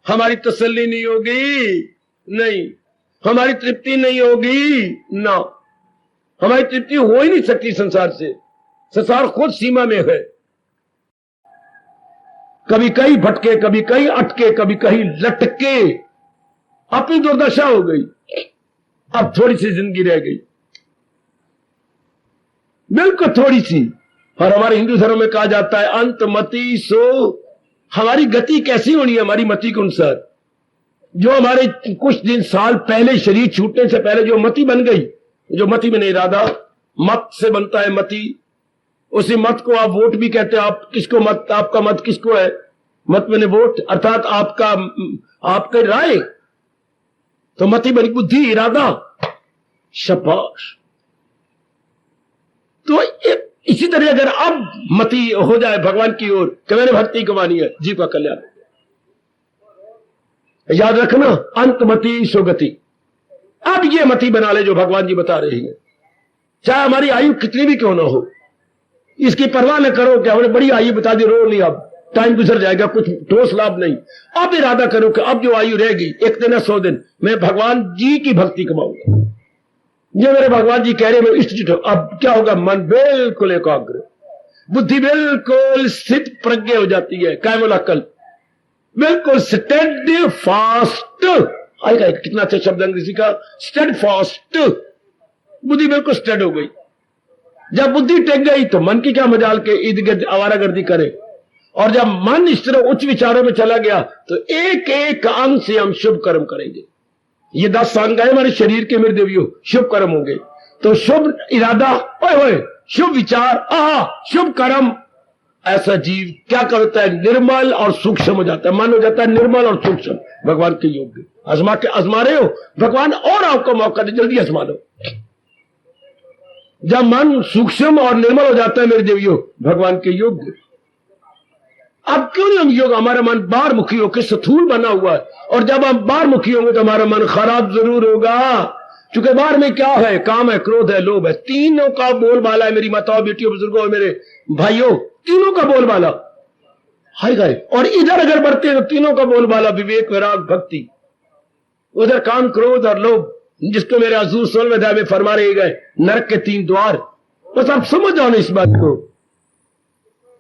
हमारी तसल्ली नहीं होगी, नहीं, हमारी तृप्ति नहीं होगी ना, हमारी तृप्ति हो ही नहीं सकती संसार से। संसार खुद सीमा में है, कभी कहीं भटके, कभी कहीं अटके, कभी कहीं लटके, अपनी दुर्दशा हो गई। अब थोड़ी सी जिंदगी रह गई, बिल्कुल थोड़ी सी। और हमारे हिंदू धर्म में कहा जाता है अंतमति सो। हमारी गति कैसी होनी है? हमारी मति के अनुसार। जो हमारे कुछ दिन साल पहले शरीर छूटने से पहले जो मति बन गई, जो मति में नहीं इरादा, मत से बनता है मति, उसी मत को आप वोट भी कहते हैं। आप किसको मत, आपका मत किसको है? मत मैंने वोट, अर्थात आपका राय। तो मति बनी बुद्धि, इरादा, शाबाश। तो इसी तरह अगर अब मति हो जाए भगवान की ओर कि मैंने भक्ति कमानी है, जीव का कल्याण। याद रखना, अंतमति सुगति। अब ये मति बना ले जो भगवान जी बता रहे हैं। चाहे हमारी आयु कितनी भी क्यों ना हो, इसकी परवाह न करो कि हमने बड़ी आयु बता दी, रो नहीं, अब टाइम गुजर जाएगा, कुछ ठोस लाभ नहीं। अब इरादा करो कि अब जो आयु रहेगी, 1 दिन या 100 दिन, मैं भगवान जी की भक्ति कमाऊंगा। ये मेरे भगवान जी कह रहे हैं, मैं इष्ट। अब क्या होगा? मन बिल्कुल एकाग्र, बुद्धि बिल्कुल स्थित प्रज्ञ हो जाती है, कायमुल अकल, बिल्कुल स्टेड फास्ट। आएगा कितना अच्छा शब्द अंग्रेजी का, स्टेड फास्ट। बुद्धि बिल्कुल स्टेड हो गई। जब बुद्धि टेक गई तो मन की क्या मजाल के इर्द गिर्द आवारागर्दी करे। और जब मन इस तरह उच्च विचारों में चला गया तो एक एक अंग से हम शुभ कर्म करेंगे। ये 10 अंग है हमारे शरीर के, मेरे देवियों, शुभ कर्म होंगे। तो शुभ इरादा, ओए शुभ विचार, शुभ कर्म। ऐसा जीव क्या करता है? निर्मल और सूक्ष्म हो जाता है। मन हो जाता है निर्मल और सूक्ष्म, भगवान के योग्य। आजमा रहे हो, भगवान और आपको मौका दे, जल्दी आजमा लो। जब मन सूक्ष्म और निर्मल हो जाता है मेरे देवियों, भगवान के योग्य। अब क्यों नहीं हम योग? हमारा मन बाहर मुखी होकर स्थूल बना हुआ है, और जब हम बाहर मुखी होंगे तो हमारा मन खराब जरूर होगा। क्योंकि बाहर में क्या है? काम है, क्रोध है, लोभ है। तीनों का बोलबाला है मेरी माताओं, बेटियों, बुजुर्गों और मेरे भाइयों, तीनों का बोलबाला हाय गाय। और इधर अगर बढ़ते हैं तो तीनों का बोलबाला विवेक, वैराग, भक्ति। उधर काम, क्रोध और लोभ, जिसको मेरे हजूर 16वें अध्याय में फरमा रहे गए, नरक के 3 द्वार। बस आप समझ जाओ ना इस बात को,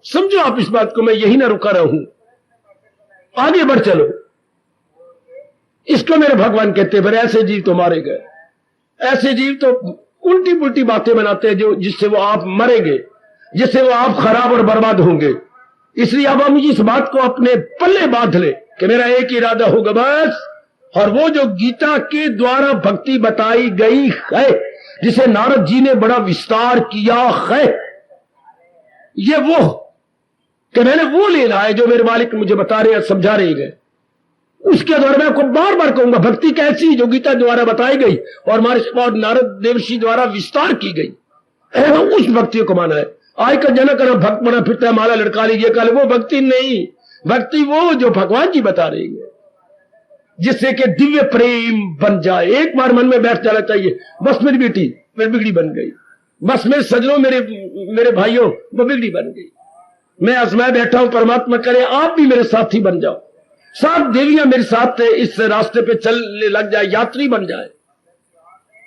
समझो आप इस बात को, मैं यही ना रुका रहूं, आगे बढ़ चलो। इसको मेरे भगवान कहते हैं, ऐसे जीव तो मारे गए। ऐसे जीव तो उल्टी पुल्टी बातें बनाते हैं, जो जिससे वो आप मरेंगे, जिससे वो आप खराब और बर्बाद होंगे। इसलिए अब हम इस बात को अपने पल्ले बांध ले कि मेरा एक ही इरादा होगा बस। और वो जो गीता के द्वारा भक्ति बताई गई है, जिसे नारद जी ने बड़ा विस्तार किया है, ये वो कि मैंने वो लेना है जो मेरे मालिक मुझे बता रहे हैं, समझा रहे गए। उसके द्वारा मैं आपको बार बार कहूंगा, भक्ति कैसी जो गीता द्वारा बताई गई और नारद देवर्षि द्वारा विस्तार की गई, उस भक्ति को माना है। आज का जनक भक्त बना फिरता है, माला लड़का लीजिए काले, वो भक्ति नहीं। भक्ति वो जो भगवान जी बता रहे हैं, जिससे कि दिव्य प्रेम बन जाए। एक बार मन में बैठ जाना चाहिए, बस मेरी बेटी मेरी बिगड़ी बन गई, बस मेरे सजनों, मेरे भाइयों, वो बिगड़ी बन गई। मैं आजमाए बैठा हूं, परमात्मा करे आप भी मेरे साथी बन जाओ, 7 देवियां मेरे साथ इस रास्ते पे चलने लग जाए, यात्री बन जाए।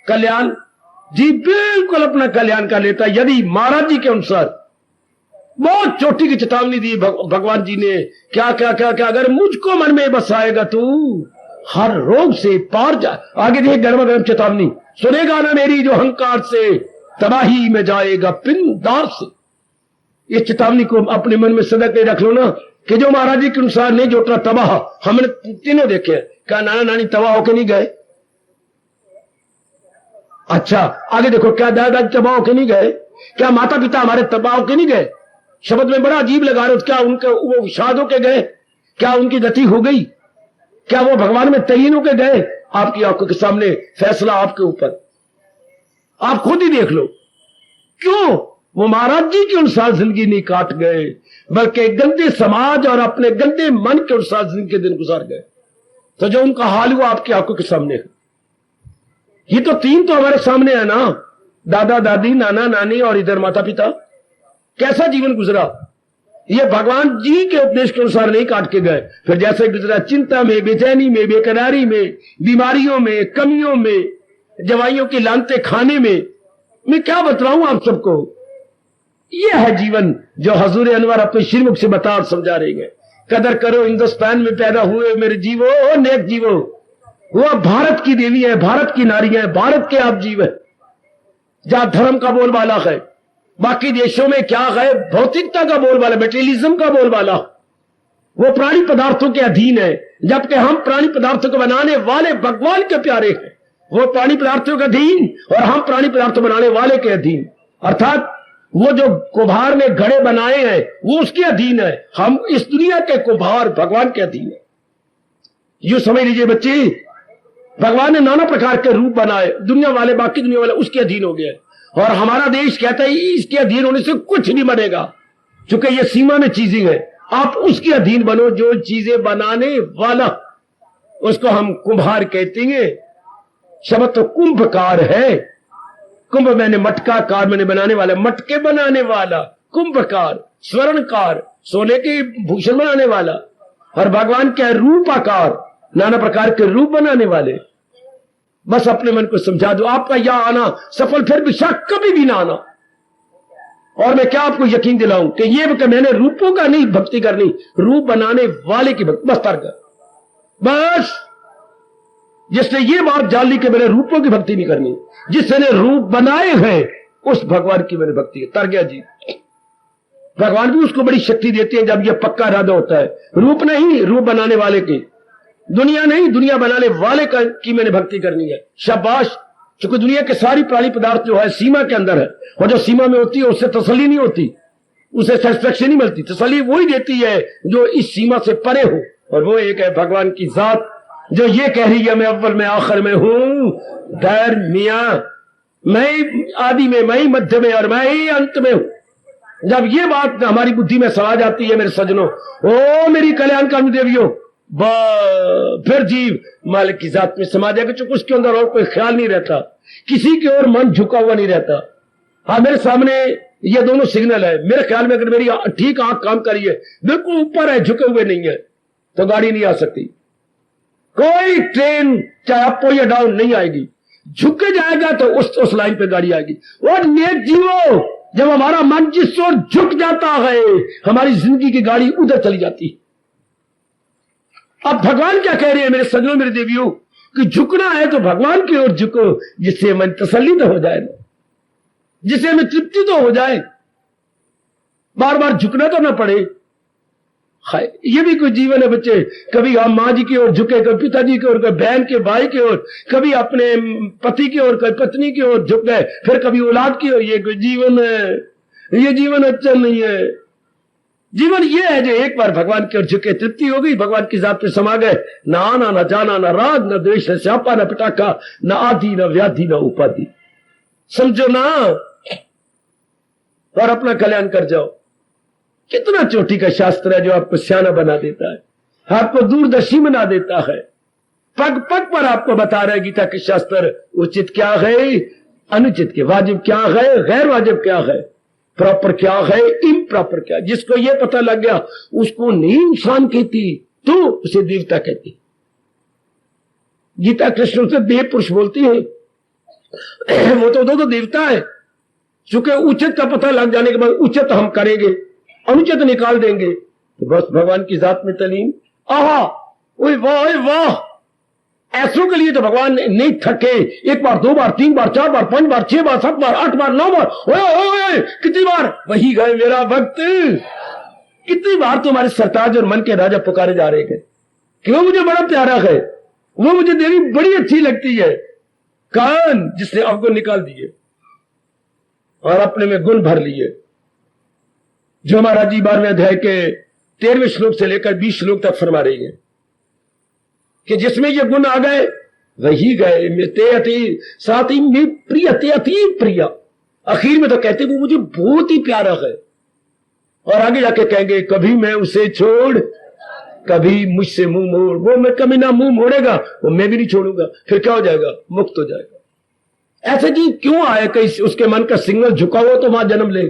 कल्याण जी बिल्कुल अपना कल्याण का लेता। यदि महाराज जी के अनुसार बहुत चोटी की चेतावनी दी भगवान जी ने, क्या क्या क्या क्या, अगर मुझको मन में बसाएगा तू हर रोग से पार जा। आगे देखिए गर्म गर्म चेतावनी, सुनेगा ना मेरी जो अहंकार से तबाही में जाएगा पिंदार से। इस चेतावनी को अपने मन में सदा के रख लो ना, कि जो महाराज जी के अनुसार नहीं जोटना तबाह। हमने तीनों देखे, क्या नाना नानी तबाह होके नहीं गए? अच्छा आगे देखो, क्या दादा तबाह होके नहीं गए? क्या माता पिता हमारे तबाह होके नहीं गए? शब्द में बड़ा अजीब लगा रहे हो, क्या उनके वो शाद होके गए? क्या उनकी गति हो गई? क्या वो भगवान में तलीन होके गए? आपकी आंखों के सामने फैसला आपके ऊपर, आप खुद ही देख लो। क्यों वो महाराज जी के अनुसार जिंदगी नहीं काट गए, बल्कि गंदे समाज और अपने गंदे मन के अनुसार जिंदगी के दिन गुजार गए। तो जो उनका हाल हुआ आपकी आंखों के सामने है। ये तो 3 तो हमारे सामने है ना, दादा दादी, नाना नानी और इधर माता पिता। कैसा जीवन गुजरा? ये भगवान जी के उपदेश के अनुसार नहीं काट के गए। फिर जैसे गुजरा चिंता में, बेचैनी में, बेकरारी में, बीमारियों में, कमियों में, दवाइयों की लानते खाने में, मैं क्या बतलाऊं आप सबको। ये है जीवन जो हजूर अनवर अपने श्रीमुख से बता और समझा रही है। कदर करो हिंदुस्तान में पैदा हुए मेरे जीवो, नेक जीवो। वो भारत की देवी है, भारत की नारी है, भारत के आप जीव है, जहां धर्म का बोलबाला है। बाकी देशों में क्या है, भौतिकता का बोलबाला, मेटेरियलिज्म का बोलबाला, वो प्राणी पदार्थों के अधीन है। जबकि हम प्राणी पदार्थों को बनाने वाले भगवान के प्यारे हैं। वो प्राणी पदार्थों के अधीन और हम प्राणी पदार्थ बनाने वाले के अधीन। अर्थात वो जो कुम्हार ने घड़े बनाए हैं वो उसके अधीन है, हम इस दुनिया के कुम्हार भगवान के अधीन है। यूं समझ लीजिए बच्चे, भगवान ने नाना प्रकार के रूप बनाए, दुनिया वाले, बाकी दुनिया वाले उसके अधीन हो गए। और हमारा देश कहता है इसके अधीन होने से कुछ नहीं बनेगा, क्योंकि ये सीमा में चीजें है। आप उसके अधीन बनो जो चीजें बनाने वाला, उसको हम कुम्हार कहते हैं। शब्द तो कुंभकार है। कुंभ मैंने मटका, कार मैंने बनाने वाला, मटके बनाने वाला कुंभकार, स्वर्णकार सोने के भूषण बनाने वाला। और भगवान क्या है, रूपाकार, नाना प्रकार के रूप बनाने वाले। बस अपने मन को समझा दो, आपका यहां आना सफल फिर भी शक कभी भी ना आना। और मैं क्या आपको यकीन दिलाऊं कि ये मैंने रूपों का नहीं भक्ति करनी, रूप बनाने वाले की भक्ति। बस तर्क, बस जिसने ये बात जान ली कि मैंने रूपों की भक्ति नहीं करनी, जिसने रूप बनाए हैं उस भगवान की मैंने भक्ति तर गया जी। भगवान भी उसको बड़ी शक्ति देते हैं जब यह पक्का इरादा होता है। रूप नहीं, रूप बनाने वाले की, दुनिया नहीं, दुनिया बनाने वाले की मैंने भक्ति करनी है। शाबाश। क्योंकि दुनिया के सारी प्राणी पदार्थ जो है सीमा के अंदर है, और जो सीमा में होती है उससे तसल्ली नहीं होती, उसे सेटिस्फेक्शन नहीं मिलती। तसल्ली वही देती है जो इस सीमा से परे हो, और वो एक है भगवान की जात जो ये कह रही है मैं अव्वल में आखिर में हूं, दर मियां, मैं आदि में, मैं ही मध्य में और मैं ही अंत में हूं। जब ये बात हमारी बुद्धि में समा जाती है मेरे सजनों, ओ मेरी कल्याणकामी देवियों, फिर जीव मालिक की जात में समा जाएगा। चूंकि उसके अंदर और कोई ख्याल नहीं रहता, किसी की ओर मन झुका हुआ नहीं रहता। हाँ, मेरे सामने ये दोनों सिग्नल है। मेरे ख्याल में अगर मेरी ठीक आंख काम करी है, बिल्कुल ऊपर है, झुके हुए नहीं है, तो गाड़ी नहीं आ सकती। कोई ट्रेन चाहे अप हो या डाउन नहीं आएगी। झुके जाएगा तो उस लाइन पे गाड़ी आएगी। और नेक जीवो, जब हमारा मन जिस ओर झुक जाता है, हमारी जिंदगी की गाड़ी उधर चली जाती है। अब भगवान क्या कह रहे हैं मेरे सजनों, मेरे देवियों, कि झुकना है तो भगवान की ओर झुको, जिससे मन तसल्ली तो हो जाए, जिससे हमें तृप्ति तो हो जाए, बार बार झुकना तो ना पड़े। ये भी कोई जीवन है बच्चे। कभी हम माँ जी की ओर झुके, कभी पिताजी की ओर, कभी बहन के भाई की ओर, कभी अपने पति की ओर, कभी पत्नी की ओर झुक गए, फिर कभी औलाद की ओर। ये कोई जीवन है? ये जीवन अच्छा नहीं है। जीवन ये है जो एक बार भगवान की ओर झुके, तृप्ति हो गई, भगवान की जात पे समा गए। ना आना, ना जाना, ना राग, ना द्वेष, ना स्यापा, ना पिटाका, ना आदि, ना व्याधि, ना उपाधि। समझो ना, और अपना कल्याण कर जाओ। कितना चोटी का शास्त्र है जो आपको सियाना बना देता है, आपको दूरदर्शी बना देता है। पग पग पर आपको बता रहा है गीता के शास्त्र, उचित क्या है, अनुचित के, वाजिब क्या है, गैर वाजिब क्या है, प्रॉपर क्या है, इम्प्रॉपर क्या। जिसको ये पता लग गया उसको नहीं इंसान कहती, तो उसे देवता कहती। गीता कृष्ण उसे देव पुरुष बोलती है। वो तो देवता है। चूंकि उचित का पता लग जाने के बाद उचित हम करेंगे, अनुचित निकाल देंगे, तो बस भगवान की जात में तलीम। आहा, ओए वाह, ओए वाह। ऐसों के लिए तो भगवान नहीं थके। एक बार, दो बार, तीन बार, चार बार, पांच बार, छह बार, सात बार, आठ बार, नौ बार, ओए कितनी बार वही गए मेरा भक्त। कितनी बार तुम्हारे सरताज और मन के राजा पुकारे जा रहे हैं कि वो मुझे बड़ा प्यारा है, वो मुझे देवी बड़ी अच्छी लगती है। कान जिसने अवगुण निकाल दिए और अपने में गुण भर लिए, जो हमारा जी 12वें अध्याय के 13वें श्लोक से लेकर 20 श्लोक तक फरमा रही है कि जिसमें ये गुण आ गए वही गए। ते अति साथी में प्रिय, ते अति प्रिय। आखिर में तो कहते वो मुझे बहुत ही प्यारा है, और आगे जाके कहेंगे कभी मैं उसे छोड़, कभी मुझसे मुंह मोड़। वो मैं कभी ना मुंह मोड़ेगा, वो मैं भी नहीं छोड़ूंगा। फिर क्या हो जाएगा? मुक्त हो जाएगा। ऐसे जी क्यों आए? कहीं उसके मन का सिग्नल झुका हुआ तो वहां जन्म ले,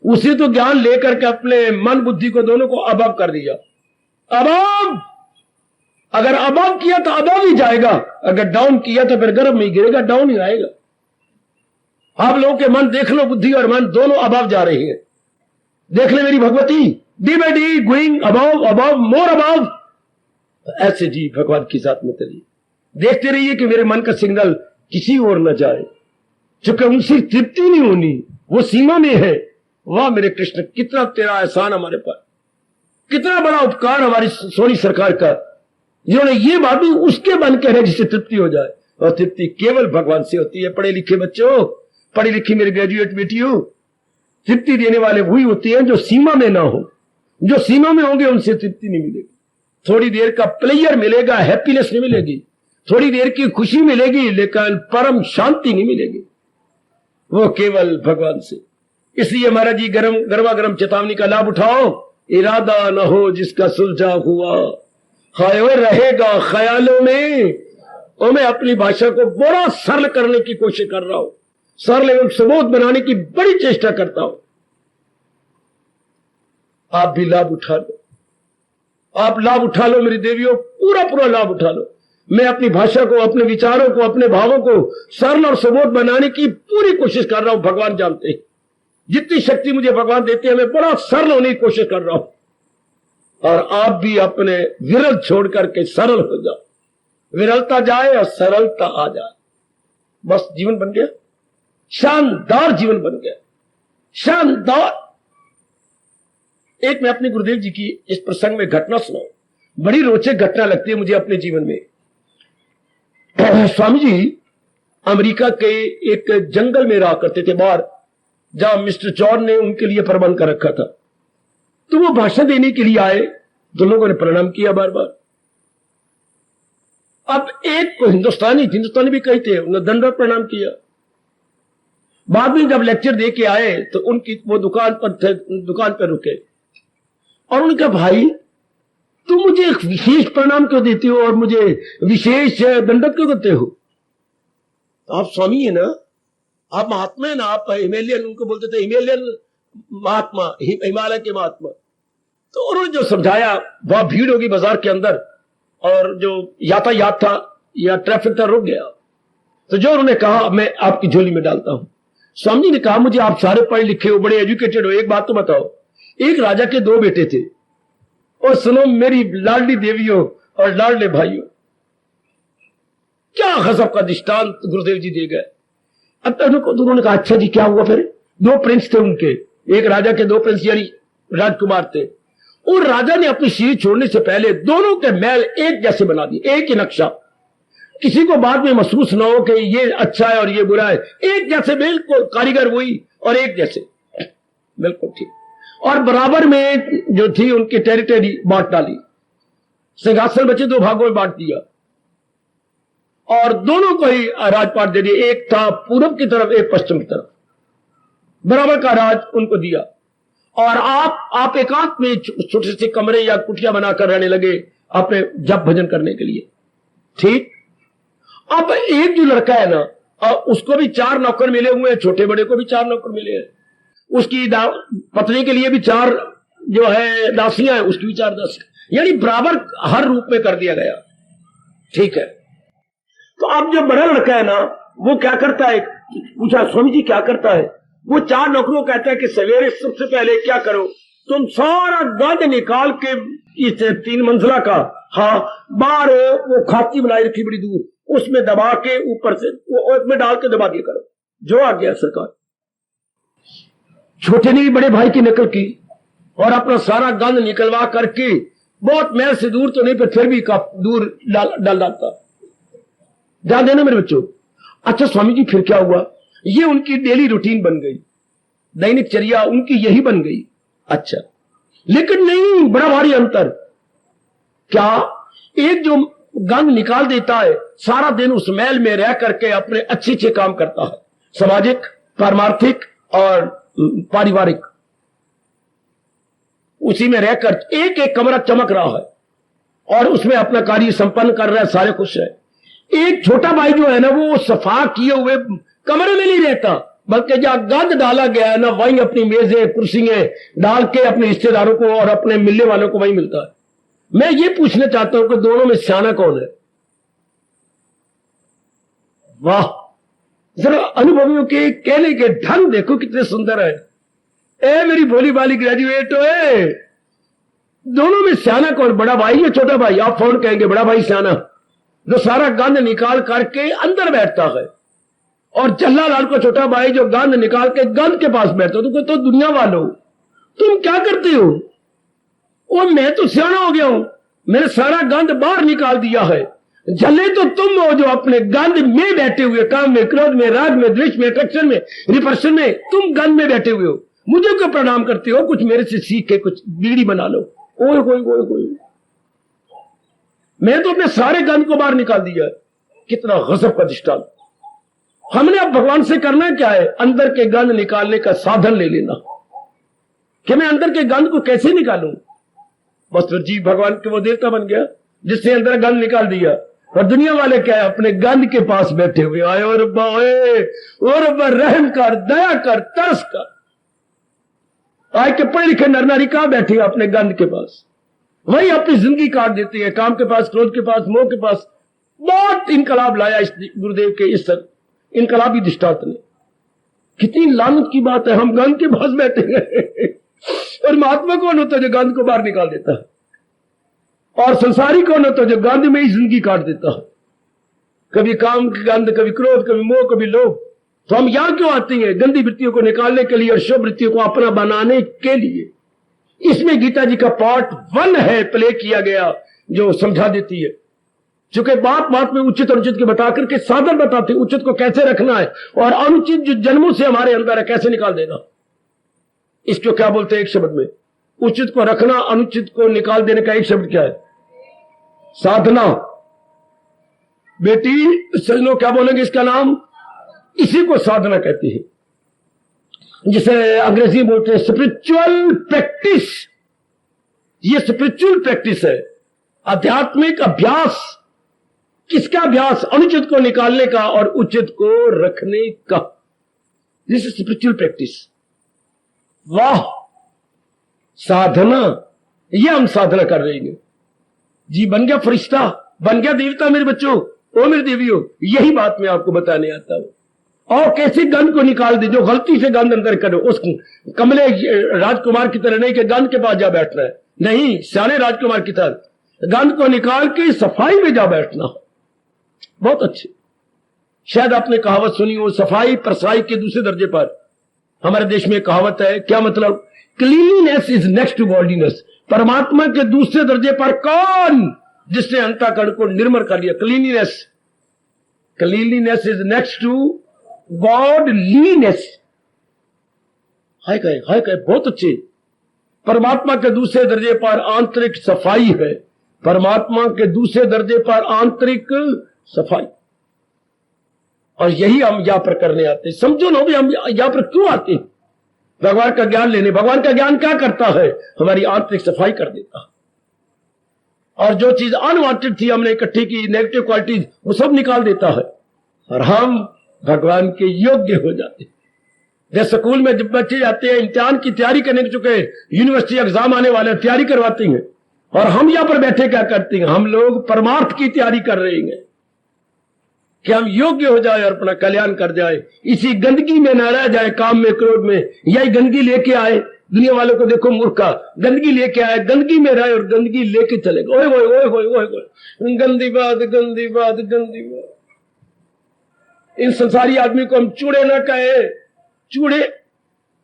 उसे तो ज्ञान लेकर के अपने मन बुद्धि को दोनों को अबव कर दिया। अबव, अगर अबव किया तो अबव ही जाएगा, अगर डाउन किया तो फिर गर्भ में ही गिरेगा, डाउन ही आएगा। आप लोगों के मन देख लो, बुद्धि और मन दोनों अबव जा रही है। देख ले मेरी Bhagwati, D by D going above above more above. ऐसे जी भगवान की साथ में चलिए, देखते रहिए कि मेरे मन का सिग्नल किसी और न जाए, चूंकि उनसे तृप्ति नहीं होनी, वो सीमा में है। वाह मेरे कृष्ण, कितना तेरा एहसान हमारे पर, कितना बड़ा उपकार हमारी सोनी सरकार का, जिन्होंने ये बात भी उसके बन के है जिससे तृप्ति हो जाए, और तृप्ति केवल भगवान से होती है। पढ़े लिखे बच्चों, पढ़ी लिखी मेरी ग्रेजुएट बेटियों, तृप्ति देने वाले वही होते हैं जो सीमा में ना हो। जो सीमा में होंगे उनसे तृप्ति नहीं मिलेगी। थोड़ी देर का प्लेजर मिलेगा, हैप्पीनेस नहीं मिलेगी, थोड़ी देर की खुशी मिलेगी, लेकिन परम शांति नहीं मिलेगी, वो केवल भगवान से। इसलिए महाराज जी गरमा गरम चेतावनी का लाभ उठाओ। इरादा न हो जिसका सुलझा हुआ, हाय रहेगा ख्यालों में। और मैं अपनी भाषा को बड़ा सरल करने की कोशिश कर रहा हूं, सरल एवं सुबोध बनाने की बड़ी चेष्टा करता हूं। आप भी लाभ उठा लो, आप लाभ उठा लो मेरी देवियों, पूरा पूरा लाभ उठा लो। मैं अपनी भाषा को, अपने विचारों को, अपने भावों को सरल और सुबोध बनाने की पूरी कोशिश कर रहा हूं। भगवान जानते हैं जितनी शक्ति मुझे भगवान देते हैं, मैं बड़ा सरल होने की कोशिश कर रहा हूं। और आप भी अपने विरल छोड़ करके सरल हो जाओ, विरलता जाए और सरलता आ जाए, बस जीवन बन गया, शानदार जीवन बन गया, शानदार। एक मैं अपने गुरुदेव जी की इस प्रसंग में घटना सुनाऊं, बड़ी रोचक घटना लगती है मुझे अपने जीवन में। स्वामी जी अमेरिका के एक जंगल में रहा करते थे बाहर, जहां मिस्टर जॉन ने उनके लिए प्रबंध कर रखा था। तो वो भाषण देने के लिए आए, तो लोगों ने प्रणाम किया बार बार। अब एक को हिंदुस्तानी भी कही थे, उन्होंने दंडवत प्रणाम किया। बाद में जब लेक्चर दे के आए तो उनकी वो दुकान पर रुके और उन्होंने कहा, भाई तुम मुझे एक विशेष प्रणाम क्यों देते हो और मुझे विशेष दंडवत क्यों करते हो? आप स्वामी है ना, आप महात्मा है ना, आप हिमालयन, उनको बोलते थे हिमालयन महात्मा, हिमालय के महात्मा। तो उन्होंने जो समझाया, बहुत भीड़ होगी बाजार के अंदर और जो यातायात था या ट्रैफिक था रुक गया, तो जो उन्होंने कहा मैं आपकी झोली में डालता हूं। स्वामी जी ने कहा, मुझे आप सारे पढ़े लिखे हो, बड़े एजुकेटेड हो, एक बात तो बताओ, एक राजा के 2 बेटे थे, और सुनो मेरी लाडली देवियों और लाडले भाइयों, क्या गजब का दृष्टांत गुरुदेव जी दे गए। अब उन्होंने कहा, अच्छा जी क्या हुआ फिर? 2 प्रिंस थे उनके, एक राजा के 2 प्रिंस यानी राजकुमार थे, और राजा ने अपनी सीढ़ी छोड़ने से पहले दोनों के महल एक जैसे बना दिए, एक ही नक्शा, किसी को बाद में महसूस ना हो कि ये अच्छा है और ये बुरा है, एक जैसे, बिल्कुल कारीगर वही और एक जैसे, बिल्कुल ठीक। और बराबर में जो थी उनकी टेरिटरी बांट डाली, सिंहासन बचे 2 भागों में बांट दिया और दोनों को ही राजपाट दे दिया, एक था पूरब की तरफ, एक पश्चिम की तरफ, बराबर का राज उनको दिया। और आप एकांत में छोटे से कमरे या कुटिया बनाकर रहने लगे अपने जप भजन करने के लिए, ठीक। अब एक जो लड़का है ना, उसको भी 4 नौकर मिले हुए हैं, छोटे बड़े को भी 4 नौकर मिले हैं, उसकी पत्नी के लिए भी 4 जो है दासियां हैं, उसकी भी 4 दासियां, यानी बराबर हर रूप में कर दिया गया, ठीक है। तो अब जो बड़ा लड़का है ना, वो क्या करता है, पूछा स्वामी जी क्या करता है? वो 4 नौकरों कहता है कि सवेरे सबसे पहले क्या करो, तुम सारा गंद निकाल के इस 3 मंजिला का, हाँ बाहर वो खाची बनाई रखी बड़ी दूर, उसमें दबा के ऊपर से उसमें डाल के दबा दिया करो, जो आ गया सरकार। छोटे ने भी बड़े भाई की नकल की और अपना सारा गंद निकलवा करके, बहुत महल से दूर तो नहीं पर फिर भी दूर डाल डालता। ध्यान देना मेरे बच्चों। अच्छा स्वामी जी फिर क्या हुआ? ये उनकी डेली रूटीन बन गई, दैनिक चर्या उनकी यही बन गई। अच्छा, लेकिन नहीं, बड़ा भारी अंतर। क्या? एक जो गंद निकाल देता है, सारा दिन उस महल में रह करके अपने अच्छे अच्छे काम करता है, सामाजिक, पारमार्थिक और पारिवारिक, उसी में रहकर एक एक कमरा चमक रहा है और उसमें अपना कार्य संपन्न कर रहा है, सारे खुश है। एक छोटा भाई जो है ना, वो सफा किए हुए कमरे में नहीं रहता, बल्कि जहां गंद डाला गया है ना, वहीं अपनी मेजें कुर्सियां डाल के अपने रिश्तेदारों को और अपने मिलने वालों को वहीं मिलता है। मैं ये पूछना चाहता हूं कि दोनों में सियाना कौन है? वाह, जरा अनुभवियों के कहने के ढंग देखो कितने सुंदर है। ए मेरी भोली भाली ग्रेजुएट हो, दोनों में सियाना कौन? बड़ा भाई या छोटा भाई? आप फोन कहेंगे बड़ा भाई सियाना, जो सारा गंद निकाल करके अंदर बैठता है, और चल्ला लाल को छोटा भाई जो गंद निकाल के गंद के पास बैठता। तो दुनिया वालों, तुम क्या करते हो? और मैं तो सियाना हो गया हूं, मैंने सारा गंद बाहर निकाल दिया है। जले तो तुम हो जो अपने गंद में बैठे हुए, काम में, क्रोध में, राग में, द्वेष में, अट्रैक्शन में, रिपल्शन में, तुम गंद में बैठे हुए हो। मुझे क्यों प्रणाम करते हो? कुछ मेरे से सीख के कुछ बीड़ी बना लो। ओए कोई कोई कोई, मैं तो अपने सारे गंद को बाहर निकाल दिया है। कितना गजब का दृष्टांत। हमने अब भगवान से करना क्या है? अंदर के गंद निकालने का साधन ले लेना, कि मैं अंदर के गंद को कैसे निकालूं। बस फिर जी भगवान के वो देवता बन गया जिससे अंदर गंद निकाल दिया। और दुनिया वाले क्या है? अपने गंद के पास बैठे हुए आए, और रहम कर, दया कर, तरस कर। आज के पढ़े लिखे नर नारी कहां बैठे हैं? अपने गंद के पास। वही अपनी जिंदगी काट देती है, काम के पास, क्रोध के पास, मोह के पास। बहुत इनकलाब लाया इस गुरुदेव के इस इनकलाबी दृष्टांत ने। कितनी लानत की बात है, हम गंद के पास बैठे हैं। और महात्मा कौन होता है? जो गंद को बाहर निकाल देता है। और संसारी कौन होता है? जो गंद में ही जिंदगी काट देता है। कभी काम की गंद, कभी क्रोध, कभी मोह, कभी लोभ। तो हम यहां क्यों आते हैं? गंदी वृत्तियों को निकालने के लिए और शुभ वृत्तियों को अपना बनाने के लिए। इसमें गीता जी का पार्ट 1 है, प्ले किया गया, जो समझा देती है। चूंकि बात बात में उचित अनुचित के बता करके साधन बताते, उचित को कैसे रखना है और अनुचित जो जन्मों से हमारे अंदर है कैसे निकाल देना। इसको क्या बोलते हैं एक शब्द में? उचित को रखना, अनुचित को निकाल देने का एक शब्द क्या है? साधना। बेटी सजनों क्या बोलेंगे इसका नाम? इसी को साधना कहती है, जिसे अंग्रेजी में बोलते हैं स्पिरिचुअल प्रैक्टिस। ये स्पिरिचुअल प्रैक्टिस है, आध्यात्मिक अभ्यास। किसका अभ्यास? अनुचित को निकालने का और उचित को रखने का। This is spiritual practice. वाह, साधना। ये हम साधना कर रहे हैं जी। बन गया फरिश्ता, बन गया देवता मेरे बच्चों, ओ मेरे देवियों। यही बात मैं आपको बताने आता हूं। और कैसे गंद को निकाल दे, जो गलती से गंद अंदर करो, उस कमले राजकुमार की तरह नहीं कि गंद के पास जा बैठना है, नहीं, सियाने राजकुमार की तरह गंद को निकाल के सफाई में जा बैठना। बहुत अच्छे। शायद आपने कहावत सुनी हो, सफाई परसाई के दूसरे दर्जे पर। हमारे देश में कहावत है, क्या मतलब? Cleanliness is next to godliness. परमात्मा के दूसरे दर्जे पर कौन? जिसने अंतःकरण को निर्मल कर लिया। Cleanliness, cleanliness is next to godliness. हाय कहे, बहुत अच्छे। परमात्मा के दूसरे दर्जे पर आंतरिक सफाई है। परमात्मा के दूसरे दर्जे पर आंतरिक सफाई। और यही हम यहां पर करने आते हैं। समझो ना भी हम यहां पर क्यों आते हैं? भगवान का ज्ञान लेने। भगवान का ज्ञान क्या करता है? हमारी आंतरिक सफाई कर देता है। और जो चीज अनवांटेड थी हमने इकट्ठी की, नेगेटिव क्वालिटीज, वो सब निकाल देता है और हम भगवान के योग्य हो जाते हैं। जैसे स्कूल में जब बच्चे जाते हैं, इम्तिहान की तैयारी करने के चुके, यूनिवर्सिटी एग्जाम आने वाले, तैयारी करवाते हैं, और हम यहां पर बैठे क्या करते हैं? हम लोग परमार्थ की तैयारी कर रहे हैं कि हम योग्य हो जाए और अपना कल्याण कर जाए, इसी गंदगी में न रह जाए, काम में, क्रोध में। यही गंदगी लेके आए। दुनिया वालों को देखो मूर्खा, गंदगी लेके आए, गंदगी में रहे और गंदगी लेके चले गए। ओए ओए ओए ओए ओए ओए, गंदी बात, गंदी बात, गंदी बात। इन संसारी आदमी को हम चूड़े न कहे। चूड़े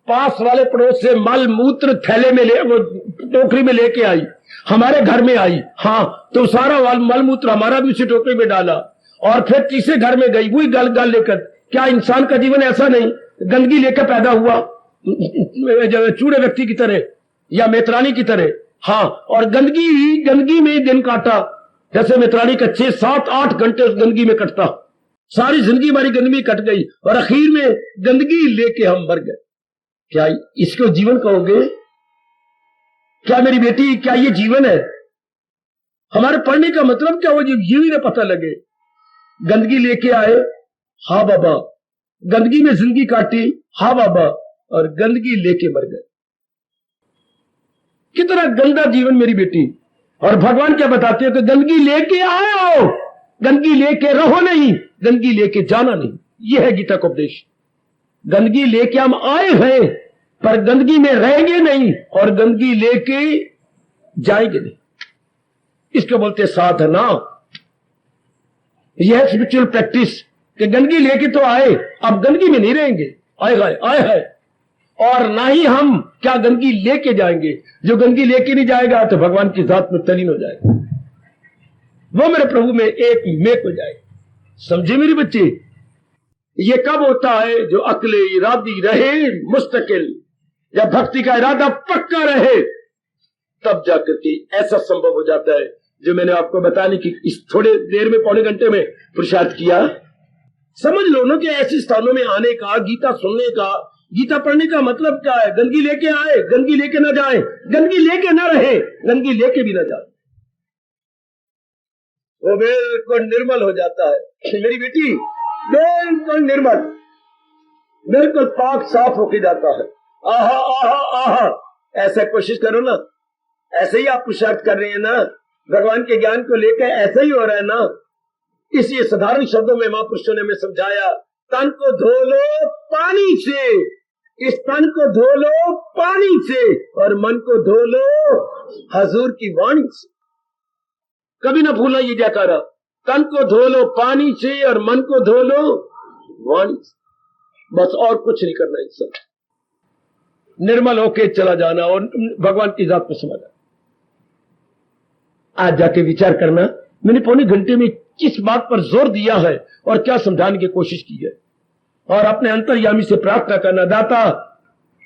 पास वाले पड़ोस से मल मूत्र थैले में ले, वो टोकरी में लेके आई, हमारे घर में आई, हाँ, तो सारा मल मूत्र हमारा भी उसी टोकरी में डाला, और फिर तीसरे घर में गई, वही गल गल लेकर। क्या इंसान का जीवन ऐसा नहीं? गंदगी लेकर पैदा हुआ, चूड़े व्यक्ति की तरह या मेतरानी की तरह, हाँ, और गंदगी में ही दिन काटा। जैसे मेतरानी का 6, 7, 8 घंटे उस गंदगी में कटता, सारी जिंदगी हमारी गंदगी में कट गई, और आखिर में गंदगी लेके हम मर गए। क्या इसको जीवन कहोगे? क्या मेरी बेटी, क्या ये जीवन है? हमारे पढ़ने का मतलब क्या हो? ये भी ना पता लगे। गंदगी लेके आए, हाँ बाबा, गंदगी में जिंदगी काटी हा बाबा और गंदगी लेके मर गए। कितना गंदा जीवन मेरी बेटी। और भगवान क्या बताते हैं कि गंदगी लेके आओ, गंदगी लेके रहो नहीं, गंदगी लेके जाना नहीं। यह है गीता का उपदेश। गंदगी लेके हम आए हैं पर गंदगी में रहेंगे नहीं और गंदगी लेके जाएंगे नहीं। इसको बोलते साधना। यह स्पिरिचुअल प्रैक्टिस कि गंदगी लेके तो आए, अब गंदगी में नहीं रहेंगे, आए है और ना ही हम क्या गंदगी लेके जाएंगे। जो गंदगी लेके नहीं जाएगा तो भगवान की जात में तलीन हो जाएगा, वो मेरे प्रभु में एक मेक हो जाएगा। समझे मेरी बच्चे? ये कब होता है? जो अक्ले इरादी रहे मुस्तकिल, जब भक्ति का इरादा पक्का रहे तब जाकर के ऐसा संभव हो जाता है जो मैंने आपको बताने की इस थोड़े देर में, पौने घंटे में पुरुषार्थ किया। समझ लो ना कि ऐसे स्थानों में आने का, गीता सुनने का, गीता पढ़ने का मतलब क्या है? गंदगी लेके आए, गंदगी लेके ना जाए, गंदगी लेके ना रहे, गंदगी लेके भी ना जाए, वो बिल्कुल निर्मल हो जाता है। मेरी बेटी बिल्कुल निर्मल, बिल्कुल पाक साफ होके जाता है। आहा आहा आहा, ऐसा कोशिश करो ना। ऐसे ही आप पुरुषार्थ कर रहे हैं ना, भगवान के ज्ञान को लेकर ऐसा ही हो रहा है ना। इसलिए साधारण शब्दों में महापुरुषों ने हमें समझाया, तन को धो लो पानी से, इस तन को धो लो पानी से और मन को धो लो हजूर की वाणी से। कभी ना भूलना ये जयकारा, तन को धो लो पानी से और मन को धो लो वाणी से। बस और कुछ नहीं करना, इस सब निर्मल होके चला जाना और भगवान की जात में समा जाना। आज जाके विचार करना मैंने पौने घंटे में किस बात पर जोर दिया है और क्या समझाने की कोशिश की है। और अपने अंतर्यामी से प्रार्थना करना, दाता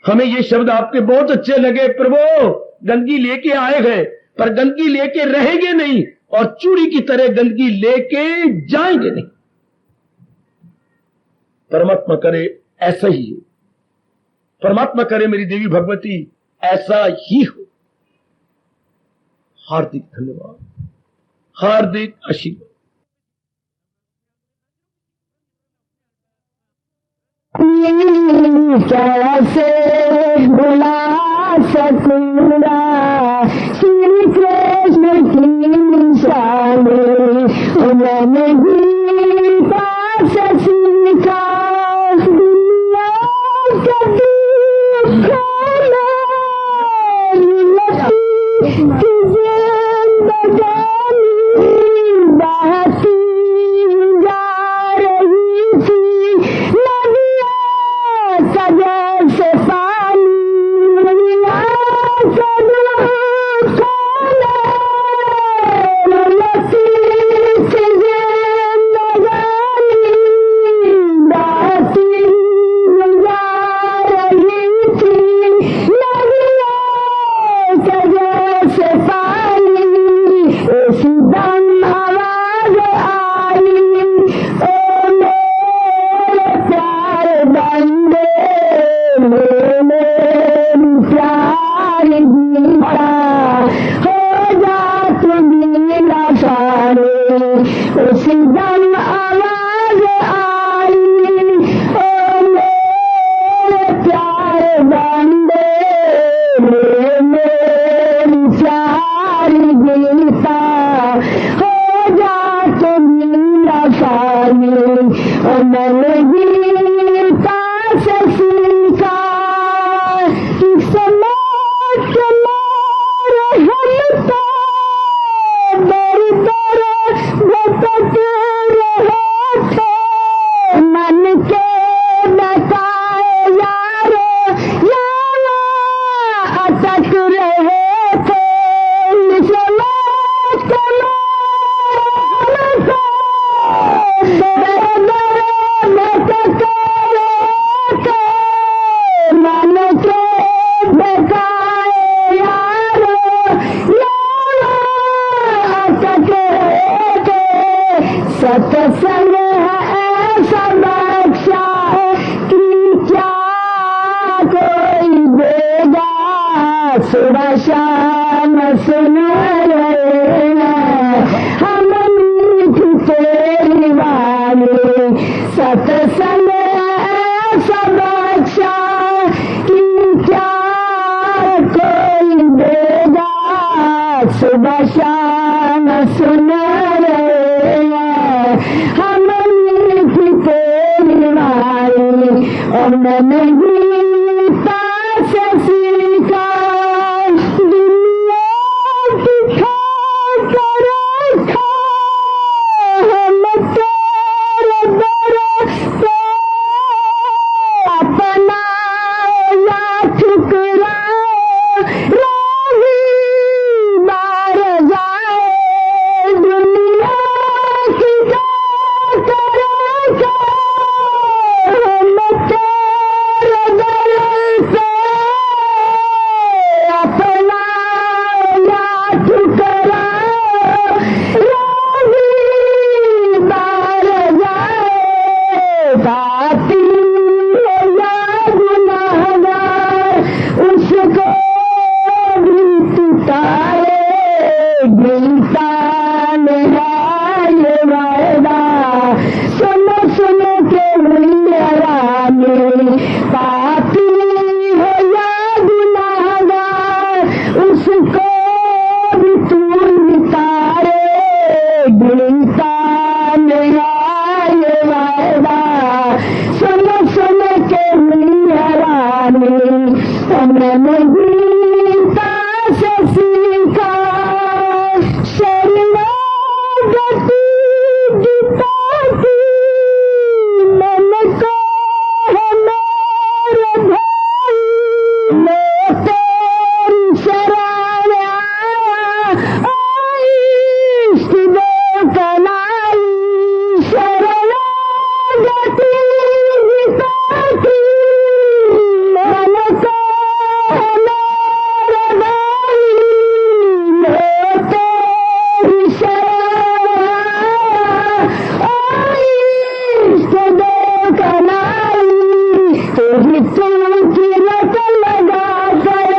हमें ये शब्द आपके बहुत अच्छे लगे प्रभु। गंदगी लेके आए हैं पर गंदगी लेके रहेंगे नहीं और चूड़ी की तरह गंदगी लेके जाएंगे नहीं। परमात्मा करे ऐसा ही हो, परमात्मा करे मेरी देवी भगवती ऐसा ही हो। हार्दिक धन्यवाद, हार्दिक आशीर्वाद। कैसे बुला सकूंगा श्री कृष्ण की निशानी, मैंने गीता से सीखा दुनिया कभी खाना सत्संग ऐसा बख्शा कि क्या कोई देगा, सुबह शाम सुन रहे हम मीठी तेरी वाणी। सत्संग सुबह शाम सुन रहे हैं हम मीठी तेरी वाणी और मैंने गीता से सीखा दुनिया की खाकर रखा हम तेरे दर पे अपना या ठुकराए राही बार जाए दुनिया की खाकर रखा हम तेरे दर पे अपना या ठुकराए राही बार जाए पापी है या गुनाहगार उसको भी तुतारे गिनता है ये वायदा सुनो सुनो के रानी पापी है या गुनाहगार उसको भी तू नितारे गिनता है ये वायदा सुनो सुनो के रानी मैंने गीता से सीखा शरणागति गीता की मैंने कहा मेरे भाई मैं तेरी शरण आया इष्ट देव कनाई शरणागति गीता की मैंने कहा मेरे भाई मैं तेरी शरण आया इष्ट देव कनाई तेरी की रट लगा कर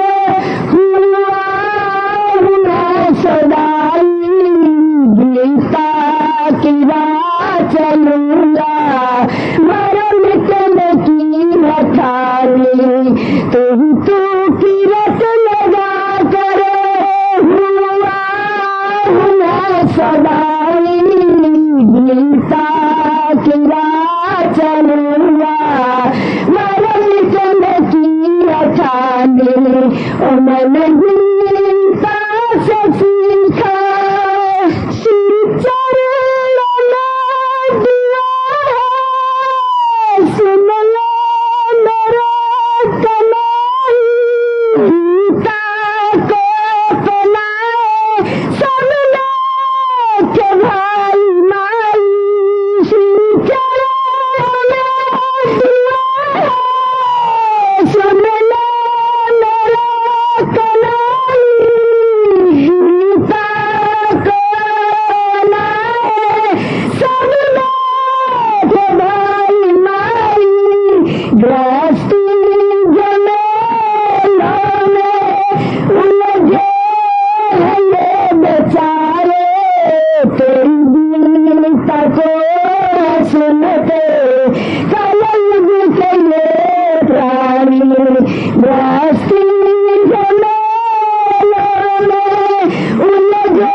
हुआ मैं सदाई गीता की राह चलूंगा मरण मिटने की बठानी तू की रट लगा कर हुआ मैं सदाई गीता की राह चलूंगा मरण मिटने की बठानी और मैंने गीता से सीखा श्री चरणों में दिया है सुन लो मेरा कनाई गीता को अपनाए सब लोग के भाई माई श्री चरणों में दिया है सुन लो मेरा कनाई गीता को अपनाए सब लोग के भाई माई गृहस्थी जमेलों में उलझे हैं ये बेचारे तेरी गीता को सुनते कलयुग के ये प्राणी गृहस्थी जमेलों में उलझे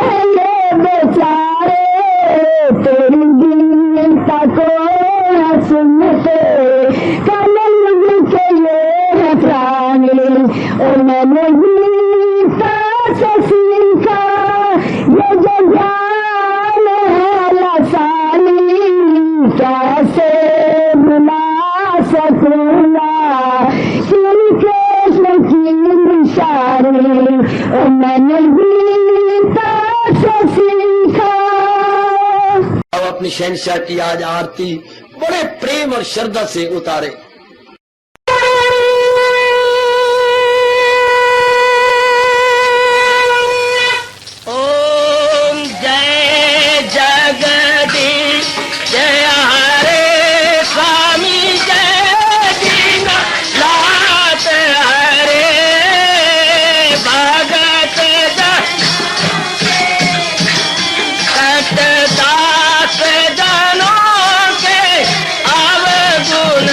हैं ये बेचारे तेरी गीता को सुनते कलयुग के ये प्राणी और मैंने गीता से सीखा ये जो ज्ञान है लसानी कैसे बुला सकूंगा श्री कृष्ण की निशानी और मैंने गीता से सीखा। अब अपनी शहंशाह की आज आरती बड़े प्रेम और श्रद्धा से उतारे। ओम जय जगदीश जय हरे स्वामी जय दीना लात हरे भगत सतदास जनों के अवगुण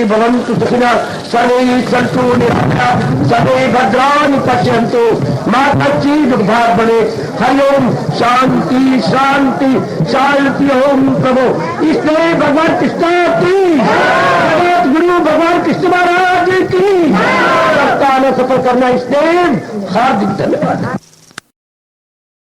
भवन्तु सुखिनः सर्वे सन्तु निरामयाः सर्वे भद्राणि पश्यन्तु मा कश्चित् दुर्भाग् भवेत्। हरि ओम शांति शांति शांति। ओम प्रभु इसलिए भगवान कृष्ण की जगत गुरु भगवान कृष्ण महाराज की सप्ताह में सफल करना इसलिए हार्दिक धन्यवाद।